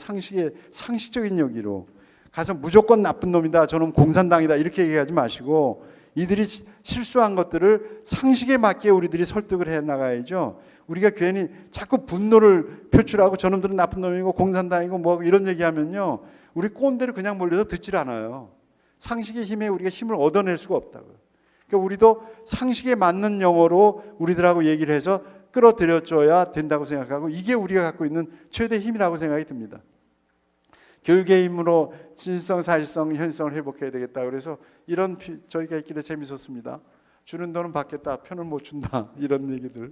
상식적인 여기로 가서 무조건 나쁜 놈이다, 저놈 공산당이다 이렇게 얘기하지 마시고, 이들이 실수한 것들을 상식에 맞게 우리들이 설득을 해 나가야죠. 우리가 괜히 자꾸 분노를 표출하고 저놈들은 나쁜 놈이고 공산당이고 뭐하고 이런 얘기하면요, 우리 꼰대를 그냥 몰려서 듣질 않아요. 상식의 힘에 우리가 힘을 얻어낼 수가 없다고요. 그러니까 우리도 상식에 맞는 영어로 우리들하고 얘기를 해서 끌어들여줘야 된다고 생각하고, 이게 우리가 갖고 있는 최대 힘이라고 생각이 듭니다. 교육의 힘으로 진실성, 사실성, 현실성을 회복해야 되겠다. 그래서 이런 저희가 있길래 재밌었습니다. 주는 돈은 받겠다, 표는 못 준다, 이런 얘기들.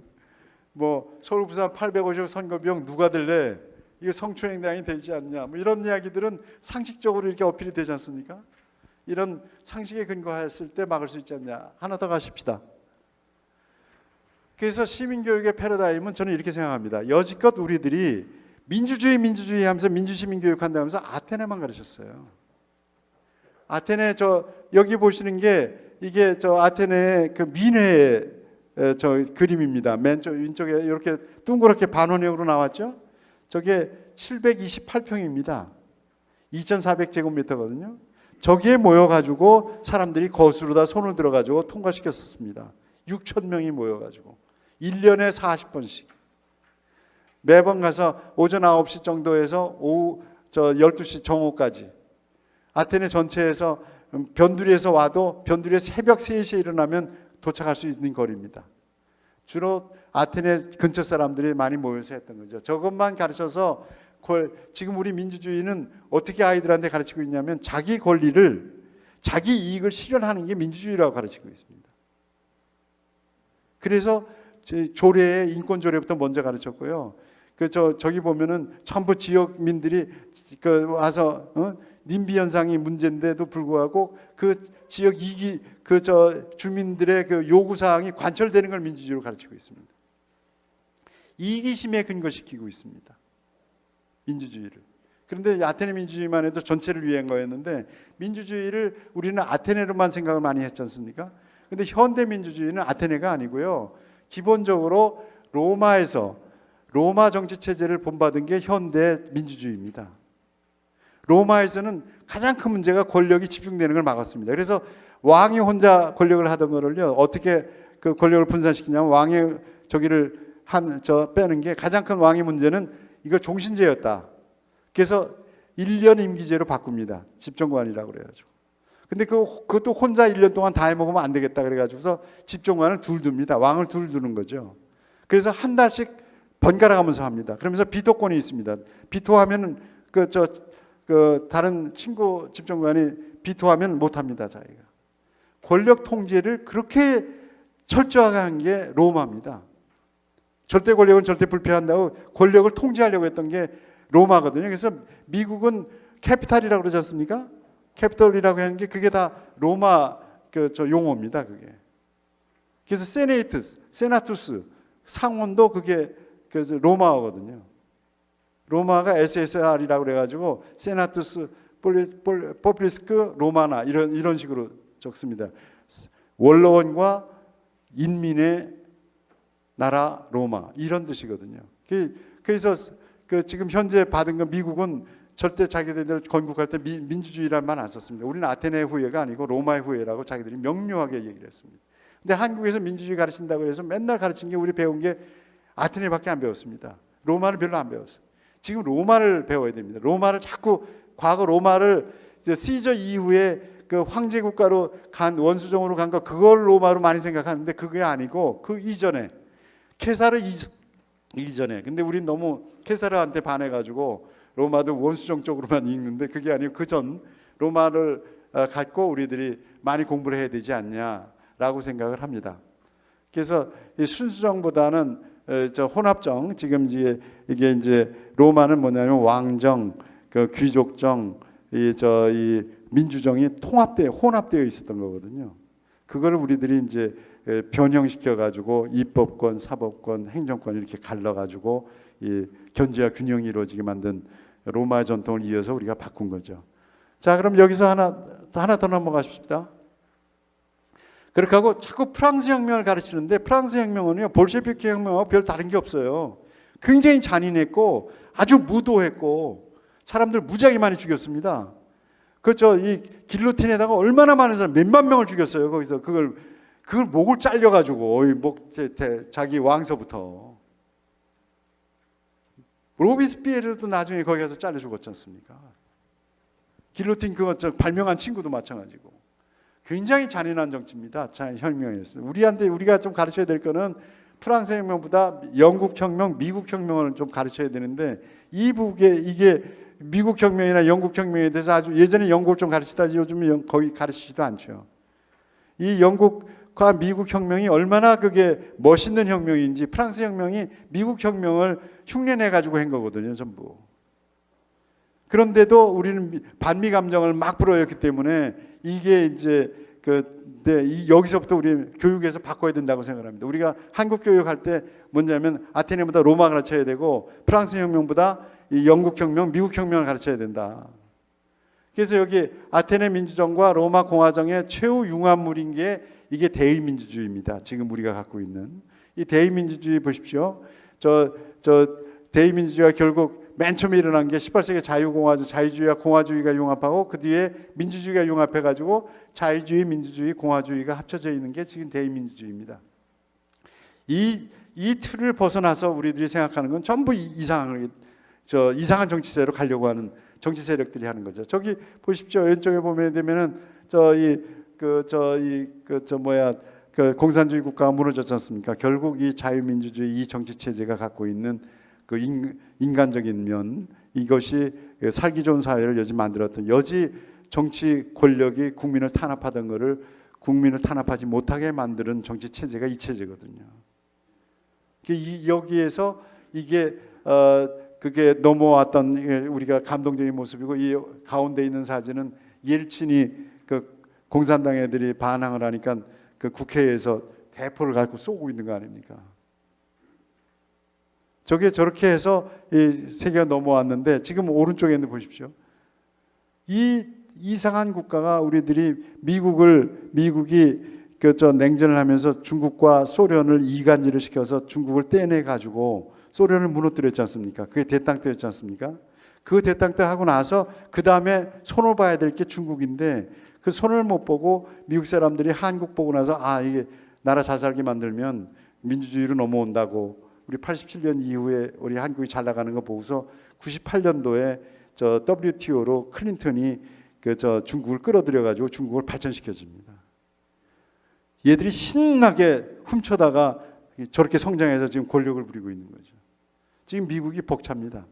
뭐 서울 부산 850 선거 비용 누가 들래? 이거 성추행당이 되지 않냐? 뭐 이런 이야기들은 상식적으로 이렇게 어필이 되지 않습니까? 이런 상식에 근거했을 때 막을 수 있지 않냐? 하나 더 가십시다. 그래서 시민교육의 패러다임은 저는 이렇게 생각합니다. 여지껏 우리들이 민주주의 하면서 민주시민교육 한다면서 아테네만 가르쳤어요. 아테네 여기 보시는 게 이게 아테네의 그 민회의 그림입니다. 왼쪽에 이렇게 둥그렇게 반원형으로 나왔죠. 저게 728평입니다. 2,400제곱미터거든요. 저기에 모여가지고 사람들이 거수로 다 손을 들어가지고 통과시켰었습니다. 6,000명이 모여가지고 1년에 40번씩. 매번 가서 오전 9시 정도에서 오후 12시 정오까지 아테네 전체에서 변두리에서 와도 변두리에 새벽 3시에 일어나면 도착할 수 있는 거리입니다. 주로 아테네 근처 사람들이 많이 모여서 했던 거죠. 저것만 가르쳐서 지금 우리 민주주의는 어떻게 아이들한테 가르치고 있냐면 자기 권리를, 자기 이익을 실현하는 게 민주주의라고 가르치고 있습니다. 그래서 조례의 인권 조례부터 먼저 가르쳤고요. 저기 보면은 전부 지역민들이 와서 님비 현상이 문제인데도 불구하고 그 지역 주민들의 그 요구 사항이 관철되는 걸 민주주의로 가르치고 있습니다. 이기심에 근거시키고 있습니다. 민주주의를. 그런데 아테네 민주주의만 해도 전체를 위한 거였는데 민주주의를 우리는 아테네로만 생각을 많이 했지 않습니까? 근데 현대 민주주의는 아테네가 아니고요. 기본적으로 로마에서 로마 정치 체제를 본받은 게 현대 민주주의입니다. 로마에서는 가장 큰 문제가 권력이 집중되는 걸 막았습니다. 그래서 왕이 혼자 권력을 하던 거를요, 어떻게 그 권력을 분산시키냐면 왕의 저기를 빼는 게 가장 큰 왕의 문제는 이거 종신제였다. 그래서 1년 임기제로 바꿉니다. 집정관이라고 그래가지고. 근데 그것도 혼자 1년 동안 다 해먹으면 안 되겠다 그래가지고서 집정관을 둘 둡니다. 왕을 둘 두는 거죠. 그래서 한 달씩 번갈아 가면서 합니다. 그러면서 비토권이 있습니다. 비토하면은 다른 친구 집정관이 비토하면 못합니다. 자기가. 권력 통제를 그렇게 철저하게 한 게 로마입니다. 절대 권력은 절대 불패한다고 권력을 통제하려고 했던 게 로마거든요. 그래서 미국은 캐피탈이라고 그러지 않습니까? 캐피털이라고 하는 게 그게 다 로마 용어입니다. 그게. 그래서 세나투스 상원도 그게 로마어거든요. 로마가 SSR이라고 그래가지고 세나투스 포퓰리스크 로마나 이런 식으로 적습니다. 원로원과 인민의 나라 로마 이런 뜻이거든요. 그래서 지금 현재 받은 건 미국은 절대 자기들 건국할 때 민주주의란 말 안 썼습니다. 우리는 아테네 후예가 아니고 로마의 후예라고 자기들이 명료하게 얘기를 했습니다. 근데 한국에서 민주주의 가르친다고 해서 맨날 가르친 게 우리 배운 게 아테네밖에 안 배웠습니다. 로마를 별로 안 배웠어요. 지금 로마를 배워야 됩니다. 로마를 자꾸 과거 로마를 시저 이후에 그 황제 국가로 간 원수정으로 간 거 그걸 로마로 많이 생각하는데 그게 아니고 그 이전에 케사르 이전에. 근데 우린 너무 케사르한테 반해가지고 로마도 원수정 쪽으로만 읽는데 그게 아니고 그 전 로마를 갖고 우리들이 많이 공부를 해야 되지 않냐라고 생각을 합니다. 그래서 이 순수정보다는 혼합정, 지금 이게 이제 로마는 뭐냐면 왕정, 그 귀족정, 이 민주정이 혼합되어 있었던 거거든요. 그거를 우리들이 이제 변형시켜 가지고 입법권, 사법권, 행정권 이렇게 갈라 가지고 이 견제와 균형이 이루어지게 만든 로마의 전통을 이어서 우리가 바꾼 거죠. 자, 그럼 여기서 하나 더 넘어가십시다. 그렇게 하고 자꾸 프랑스 혁명을 가르치는데 프랑스 혁명은요 볼셰비키 혁명하고 별 다른 게 없어요. 굉장히 잔인했고 아주 무도했고 사람들 무지하게 많이 죽였습니다. 이 길로틴에다가 얼마나 많은 사람 몇만 명을 죽였어요. 거기서 그걸 목을 잘려가지고 자기 왕서부터. 로비스피에르도 나중에 거기 가서 잘려 죽었지 않습니까? 길로틴 그거 발명한 친구도 마찬가지고. 굉장히 잔인한 정치입니다. 혁명이었어요. 우리가 좀 가르쳐야 될 거는 프랑스 혁명보다 영국 혁명, 미국 혁명을 좀 가르쳐야 되는데 이게 미국 혁명이나 영국 혁명에 대해서 아주 예전에 영국을 좀 가르치다 요즘은 거의 가르치지도 않죠. 이 영국과 미국 혁명이 얼마나 그게 멋있는 혁명인지 프랑스 혁명이 미국 혁명을 흉내내 가지고 한 거거든요, 전부. 그런데도 우리는 반미 감정을 막 불어였기 때문에 이게 이제 여기서부터 우리 교육에서 바꿔야 된다고 생각합니다. 우리가 한국 교육할 때 뭐냐면 아테네보다 로마 가르쳐야 되고 프랑스 혁명보다 이 영국 혁명, 미국 혁명을 가르쳐야 된다. 그래서 여기 아테네 민주정과 로마 공화정의 최후 융합물인 게 이게 대의민주주의입니다. 지금 우리가 갖고 있는 이 대의민주주의 보십시오. 대의민주주의가 결국 맨 처음에 일어난 게 18세기 자유주의와 공화주의가 융합하고 그 뒤에 민주주의가 융합해가지고 자유주의, 민주주의, 공화주의가 합쳐져 있는 게 지금 대의민주주의입니다. 이 틀을 벗어나서 우리들이 생각하는 건 전부 이상한 정치세로 가려고 하는 정치 세력들이 하는 거죠. 저기 보십시오. 왼쪽에 보면 되면은 공산주의 국가가 무너졌지 않습니까? 결국 이 자유민주주의 이 정치 체제가 갖고 있는 그 인간적인 면, 이것이 살기 좋은 사회를 여지 만들었던 여지 정치 권력이 국민을 탄압하던 것을 국민을 탄압하지 못하게 만드는 정치 체제가 이 체제거든요. 여기에서 이게 그게 넘어왔던 우리가 감동적인 모습이고, 이 가운데 있는 사진은 옐친이 그 공산당 애들이 반항을 하니까 그 국회에서 대포를 갖고 쏘고 있는 거 아닙니까? 저게 저렇게 해서 이 세계가 넘어왔는데, 지금 오른쪽에 있는 보십시오. 이 이상한 국가가 미국이 냉전을 하면서 중국과 소련을 이간질을 시켜서 중국을 떼내 가지고 소련을 무너뜨렸지 않습니까? 그게 대땅때였지 않습니까? 그 대땅때 하고 나서 그 다음에 손을 봐야 될 게 중국인데, 그 손을 못 보고 미국 사람들이 한국 보고 나서 이게 나라 잘 살게 만들면 민주주의로 넘어온다고, 우리 87년 이후에 우리 한국이 잘 나가는 거 보고서 98년도에 저 WTO로 클린턴이 중국을 끌어들여 가지고 중국을 발전시켜 줍니다. 얘들이 신나게 훔쳐다가 저렇게 성장해서 지금 권력을 부리고 있는 거죠. 지금 미국이 벅찹니다.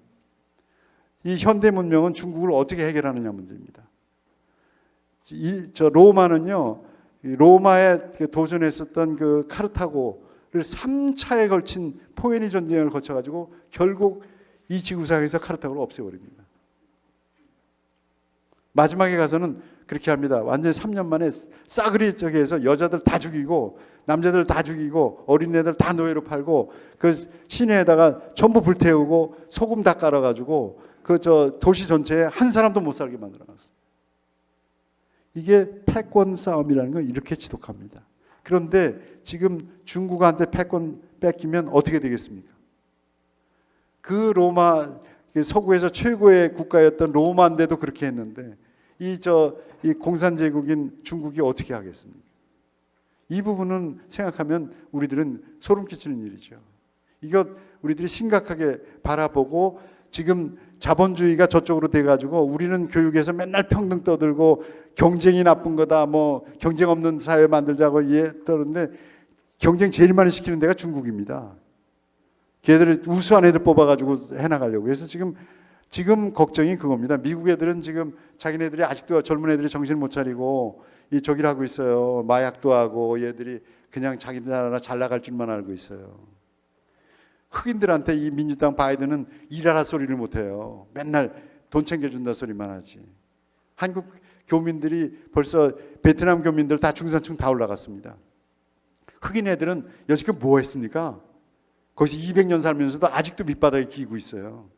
이 현대 문명은 중국을 어떻게 해결하느냐 문제입니다. 로마는요, 로마에 도전했었던 그 카르타고를 3차에 걸친 포에니 전쟁을 거쳐가지고 결국 이 지구상에서 카르타고를 없애버립니다. 마지막에 가서는 그렇게 합니다. 완전히 3년 만에 싸그리 해서 여자들 다 죽이고 남자들 다 죽이고 어린애들 다 노예로 팔고 그 시내에다가 전부 불태우고 소금 다 깔아가지고 도시 전체에 한 사람도 못 살게 만들어놨어요. 이게 패권 싸움이라는 건 이렇게 지독합니다. 그런데 지금 중국한테 패권 뺏기면 어떻게 되겠습니까? 그 로마 서구에서 최고의 국가였던 로마인데도 그렇게 했는데 이 공산제국인 중국이 어떻게 하겠습니까? 이 부분은 생각하면 우리들은 소름 끼치는 일이죠. 이거 우리들이 심각하게 바라보고, 지금 자본주의가 저쪽으로 돼가지고 우리는 교육에서 맨날 평등 떠들고 경쟁이 나쁜 거다, 뭐 경쟁 없는 사회 만들자고 떠드는데, 경쟁 제일 많이 시키는 데가 중국입니다. 걔들을 우수한 애들 뽑아가지고 해나가려고. 그래서 지금 걱정이 그겁니다. 미국 애들은 지금 자기네들이 아직도 젊은 애들이 정신을 못 차리고 이 저기를 하고 있어요. 마약도 하고 얘들이 그냥 자기 나라 잘 나갈 줄만 알고 있어요. 흑인들한테 이 민주당 바이든은 일하라 소리를 못 해요. 맨날 돈 챙겨준다 소리만 하지. 한국 교민들이 벌써 베트남 교민들 다 중산층 다 올라갔습니다. 흑인 애들은 여지껏 뭐 했습니까? 거기서 200년 살면서도 아직도 밑바닥에 기고 있어요.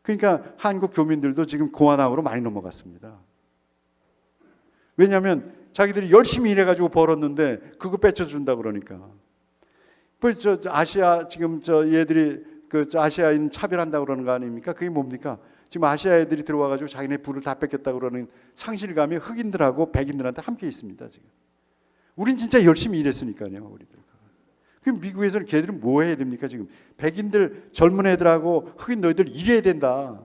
그러니까 한국 교민들도 지금 공화당으로 많이 넘어갔습니다. 왜냐하면 자기들이 열심히 일해가지고 벌었는데 그거 뺏어준다 그러니까. 아시아 지금 얘들이 아시아인 차별한다 그러는 거 아닙니까? 그게 뭡니까? 지금 아시아 애들이 들어와가지고 자기네 부를 다 뺏겼다 그러는 상실감이 흑인들하고 백인들한테 함께 있습니다. 지금. 우린 진짜 열심히 일했으니까요, 우리들. 그럼 미국에서는 걔들은 뭐 해야 됩니까? 지금 백인들 젊은 애들하고 흑인 너희들 일해야 된다.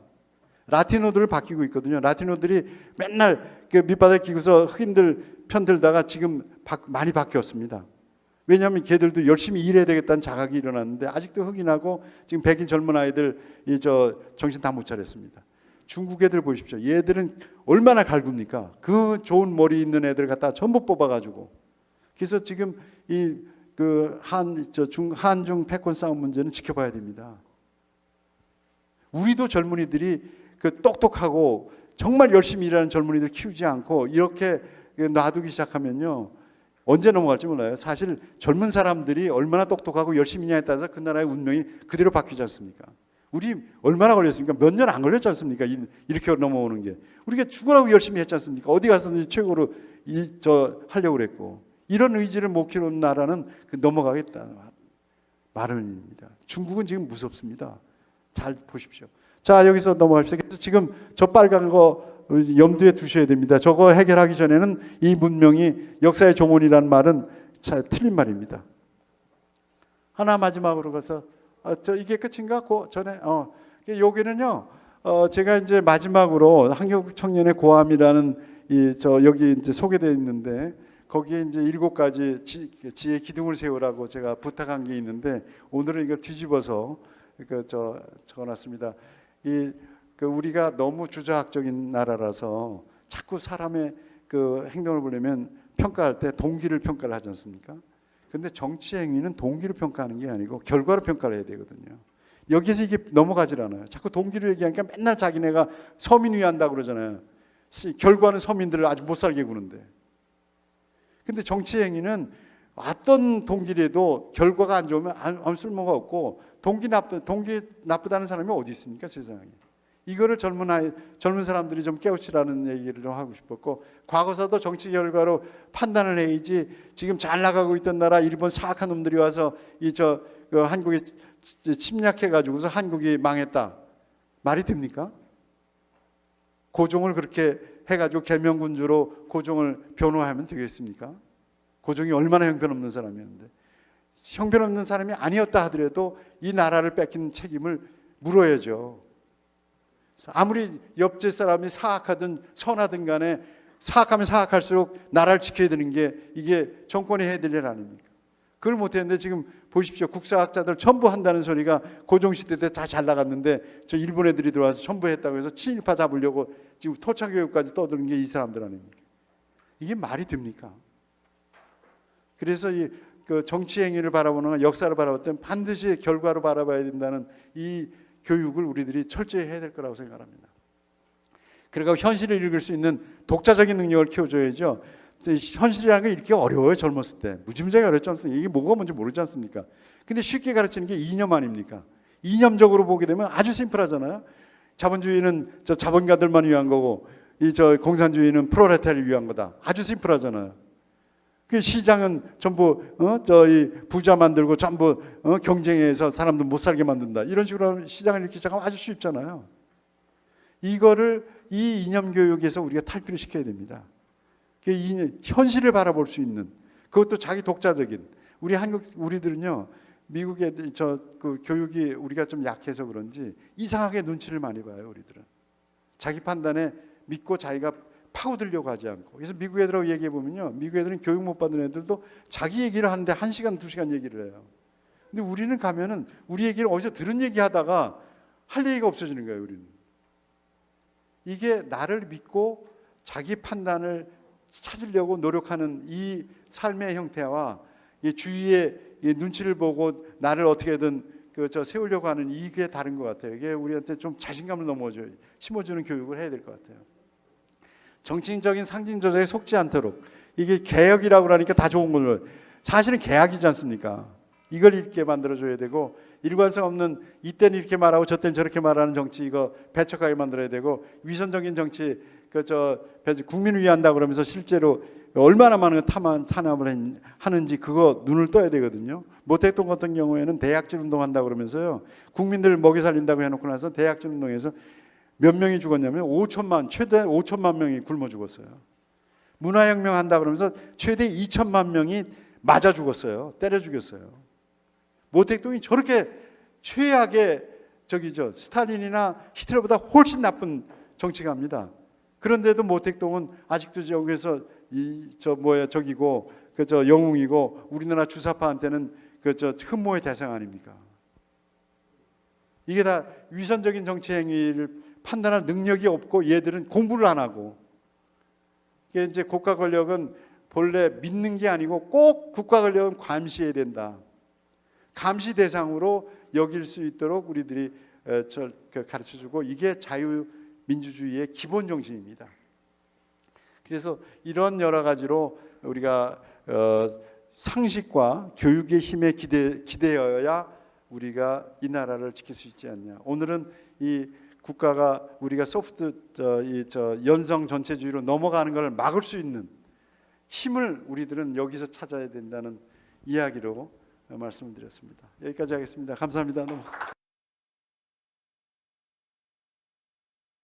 라티노들을 바뀌고 있거든요. 라티노들이 맨날 밑바닥에 끼고서 흑인들 편들다가 지금 많이 바뀌었습니다. 왜냐하면 걔들도 열심히 일해야 되겠다는 자각이 일어났는데 아직도 흑인하고 지금 백인 젊은 아이들 정신 다 못 차렸습니다. 중국 애들 보십시오. 얘들은 얼마나 갈굽니까? 그 좋은 머리 있는 애들 갖다 전부 뽑아가지고. 그래서 지금 한중 패권 싸움 문제는 지켜봐야 됩니다. 우리도 젊은이들이 똑똑하고 정말 열심히 일하는 젊은이들 키우지 않고 이렇게 놔두기 시작하면요, 언제 넘어갈지 몰라요. 사실 젊은 사람들이 얼마나 똑똑하고 열심히냐에 따라서 그 나라의 운명이 그대로 바뀌지 않습니까? 우리 얼마나 걸렸습니까? 몇 년 안 걸렸지 않습니까? 이렇게 넘어오는 게. 우리가 죽으라고 열심히 했지 않습니까? 어디 가서든지 최고로 하려고 그랬고. 이런 의지를 못 키우는 나라는 넘어가겠다 마련입니다. 중국은 지금 무섭습니다. 잘 보십시오. 자, 여기서 넘어갑시다. 그래서 지금 저 빨간 거 염두에 두셔야 됩니다. 저거 해결하기 전에는 이 문명이 역사의 종언이라는 말은 틀린 말입니다. 하나 마지막으로 가서 이게 끝인가? 그 전에 여기는요. 제가 이제 마지막으로 한국 청년의 고함이라는 여기 이제 소개되어 있는데, 거기에 이제 7가지 지혜 기둥을 세우라고 제가 부탁한 게 있는데, 오늘은 이거 뒤집어서 적어놨습니다. 우리가 너무 주자학적인 나라라서 자꾸 사람의 행동을 보려면 평가할 때 동기를 평가를 하지 않습니까? 근데 정치 행위는 동기로 평가하는 게 아니고 결과로 평가를 해야 되거든요. 여기서 이게 넘어가질 않아요. 자꾸 동기를 얘기하니까 맨날 자기네가 서민 위한다고 그러잖아요. 결과는 서민들을 아주 못 살게 구는데. 근데 정치 행위는 어떤 동기라도 결과가 안 좋으면 아무 쓸모가 없고, 동기 나쁘다는 사람이 어디 있습니까, 세상에. 이거를 젊은 사람들이 좀 깨우치라는 얘기를 좀 하고 싶었고, 과거사도 정치 결과로 판단을 해야지. 지금 잘 나가고 있던 나라 일본 사악한 놈들이 와서 한국에 침략해가지고서 한국이 망했다, 말이 됩니까? 고종을 그렇게 해가지고 계명군주로 고종을 변호하면 되겠습니까? 고종이 얼마나 형편없는 사람이었는데. 형편없는 사람이 아니었다 하더라도 이 나라를 뺏긴 책임을 물어야죠. 아무리 옆집 사람이 사악하든 선하든 간에 사악하면 사악할수록 나라를 지켜야 되는 게 이게 정권이 해야 될 일 아닙니까? 그걸 못했는데 지금 보십시오. 국사학자들 전부 한다는 소리가 고종시대 때 다 잘 나갔는데 저 일본 애들이 들어와서 전부 했다고 해서 친일파 잡으려고 지금 토착교육까지 떠드는 게 이 사람들 아닙니까? 이게 말이 됩니까? 그래서 그 정치 행위를 바라보는, 역사를 바라볼 때는 반드시 결과로 바라봐야 된다는 이 교육을 우리들이 철저히 해야 될 거라고 생각합니다. 그러니까 현실을 읽을 수 있는 독자적인 능력을 키워줘야죠. 현실이라는 게 이렇게 어려워요. 젊었을 때 무지무지하게 어렵지 않습니까? 이게 뭐가 뭔지 모르지 않습니까? 근데 쉽게 가르치는 게 이념 아닙니까? 이념적으로 보게 되면 아주 심플하잖아요. 자본주의는 저 자본가들만 위한 거고, 공산주의는 프롤레타리를 위한 거다. 아주 심플하잖아요. 그 시장은 전부 부자 만들고 전부 경쟁해서 사람들 못 살게 만든다. 이런 식으로 하면 시장을 이렇게 시작하면 아주 쉽잖아요. 이거를 이 이념 교육에서 우리가 탈피를 시켜야 됩니다. 현실을 바라볼 수 있는, 그것도 자기 독자적인. 우리들은요, 미국의 그 교육이 우리가 좀 약해서 그런지 이상하게 눈치를 많이 봐요. 우리들은 자기 판단에 믿고 자기가 파고들려고 하지 않고. 그래서 미국 애들하고 얘기해 보면요, 미국 애들은 교육 못 받은 애들도 자기 얘기를 하는데 1시간, 2시간 얘기를 해요. 근데 우리는 가면은 우리 얘기를 어디서 들은 얘기 하다가 할 얘기가 없어지는 거예요. 우리는 이게 나를 믿고 자기 판단을 찾으려고 노력하는 이 삶의 형태와 이 주위의 이 눈치를 보고 나를 어떻게든 세우려고 하는 이게 다른 것 같아요. 이게 우리한테 좀 자신감을 심어주는 교육을 해야 될 것 같아요. 정치적인 상징 조작에 속지 않도록. 이게 개혁이라고 하니까 다 좋은 걸로, 사실은 개혁이지 않습니까? 이걸 이렇게 만들어줘야 되고, 일관성 없는 이때는 이렇게 말하고 저때는 저렇게 말하는 정치 이거 배척하게 만들어야 되고, 위선적인 정치 국민을 위한다 그러면서 실제로 얼마나 많은 탄압을 하는지 그거 눈을 떠야 되거든요. 모택동 같은 경우에는 대약질 운동한다 그러면서요, 국민들을 먹여 살린다고 해놓고 나서 대약질 운동에서 몇 명이 죽었냐면 최대 5천만 명이 굶어 죽었어요. 문화혁명 한다 그러면서 최대 2천만 명이 맞아 죽었어요. 때려 죽였어요. 모택동이 저렇게 최악의 스탈린이나 히틀러보다 훨씬 나쁜 정치가입니다. 그런데도 모택동은 아직도 여기서 저기고 영웅이고, 우리나라 주사파한테는 흠모의 대상 아닙니까? 이게 다 위선적인 정치 행위를 판단할 능력이 없고, 얘들은 공부를 안 하고. 이게 이제 국가 권력은 본래 믿는 게 아니고 꼭 국가 권력은 감시해야 된다. 감시 대상으로 여길 수 있도록 우리들이 가르쳐주고, 이게 자유민주주의의 기본 정신입니다. 그래서 이런 여러 가지로 우리가 상식과 교육의 힘에 기대어야 우리가 이 나라를 지킬 수 있지 않냐. 오늘은 이 국가가 우리가 연성 전체주의로 넘어가는 것을 막을 수 있는 힘을 우리들은 여기서 찾아야 된다는 이야기로 말씀을 드렸습니다. 여기까지 하겠습니다. 감사합니다. 너무.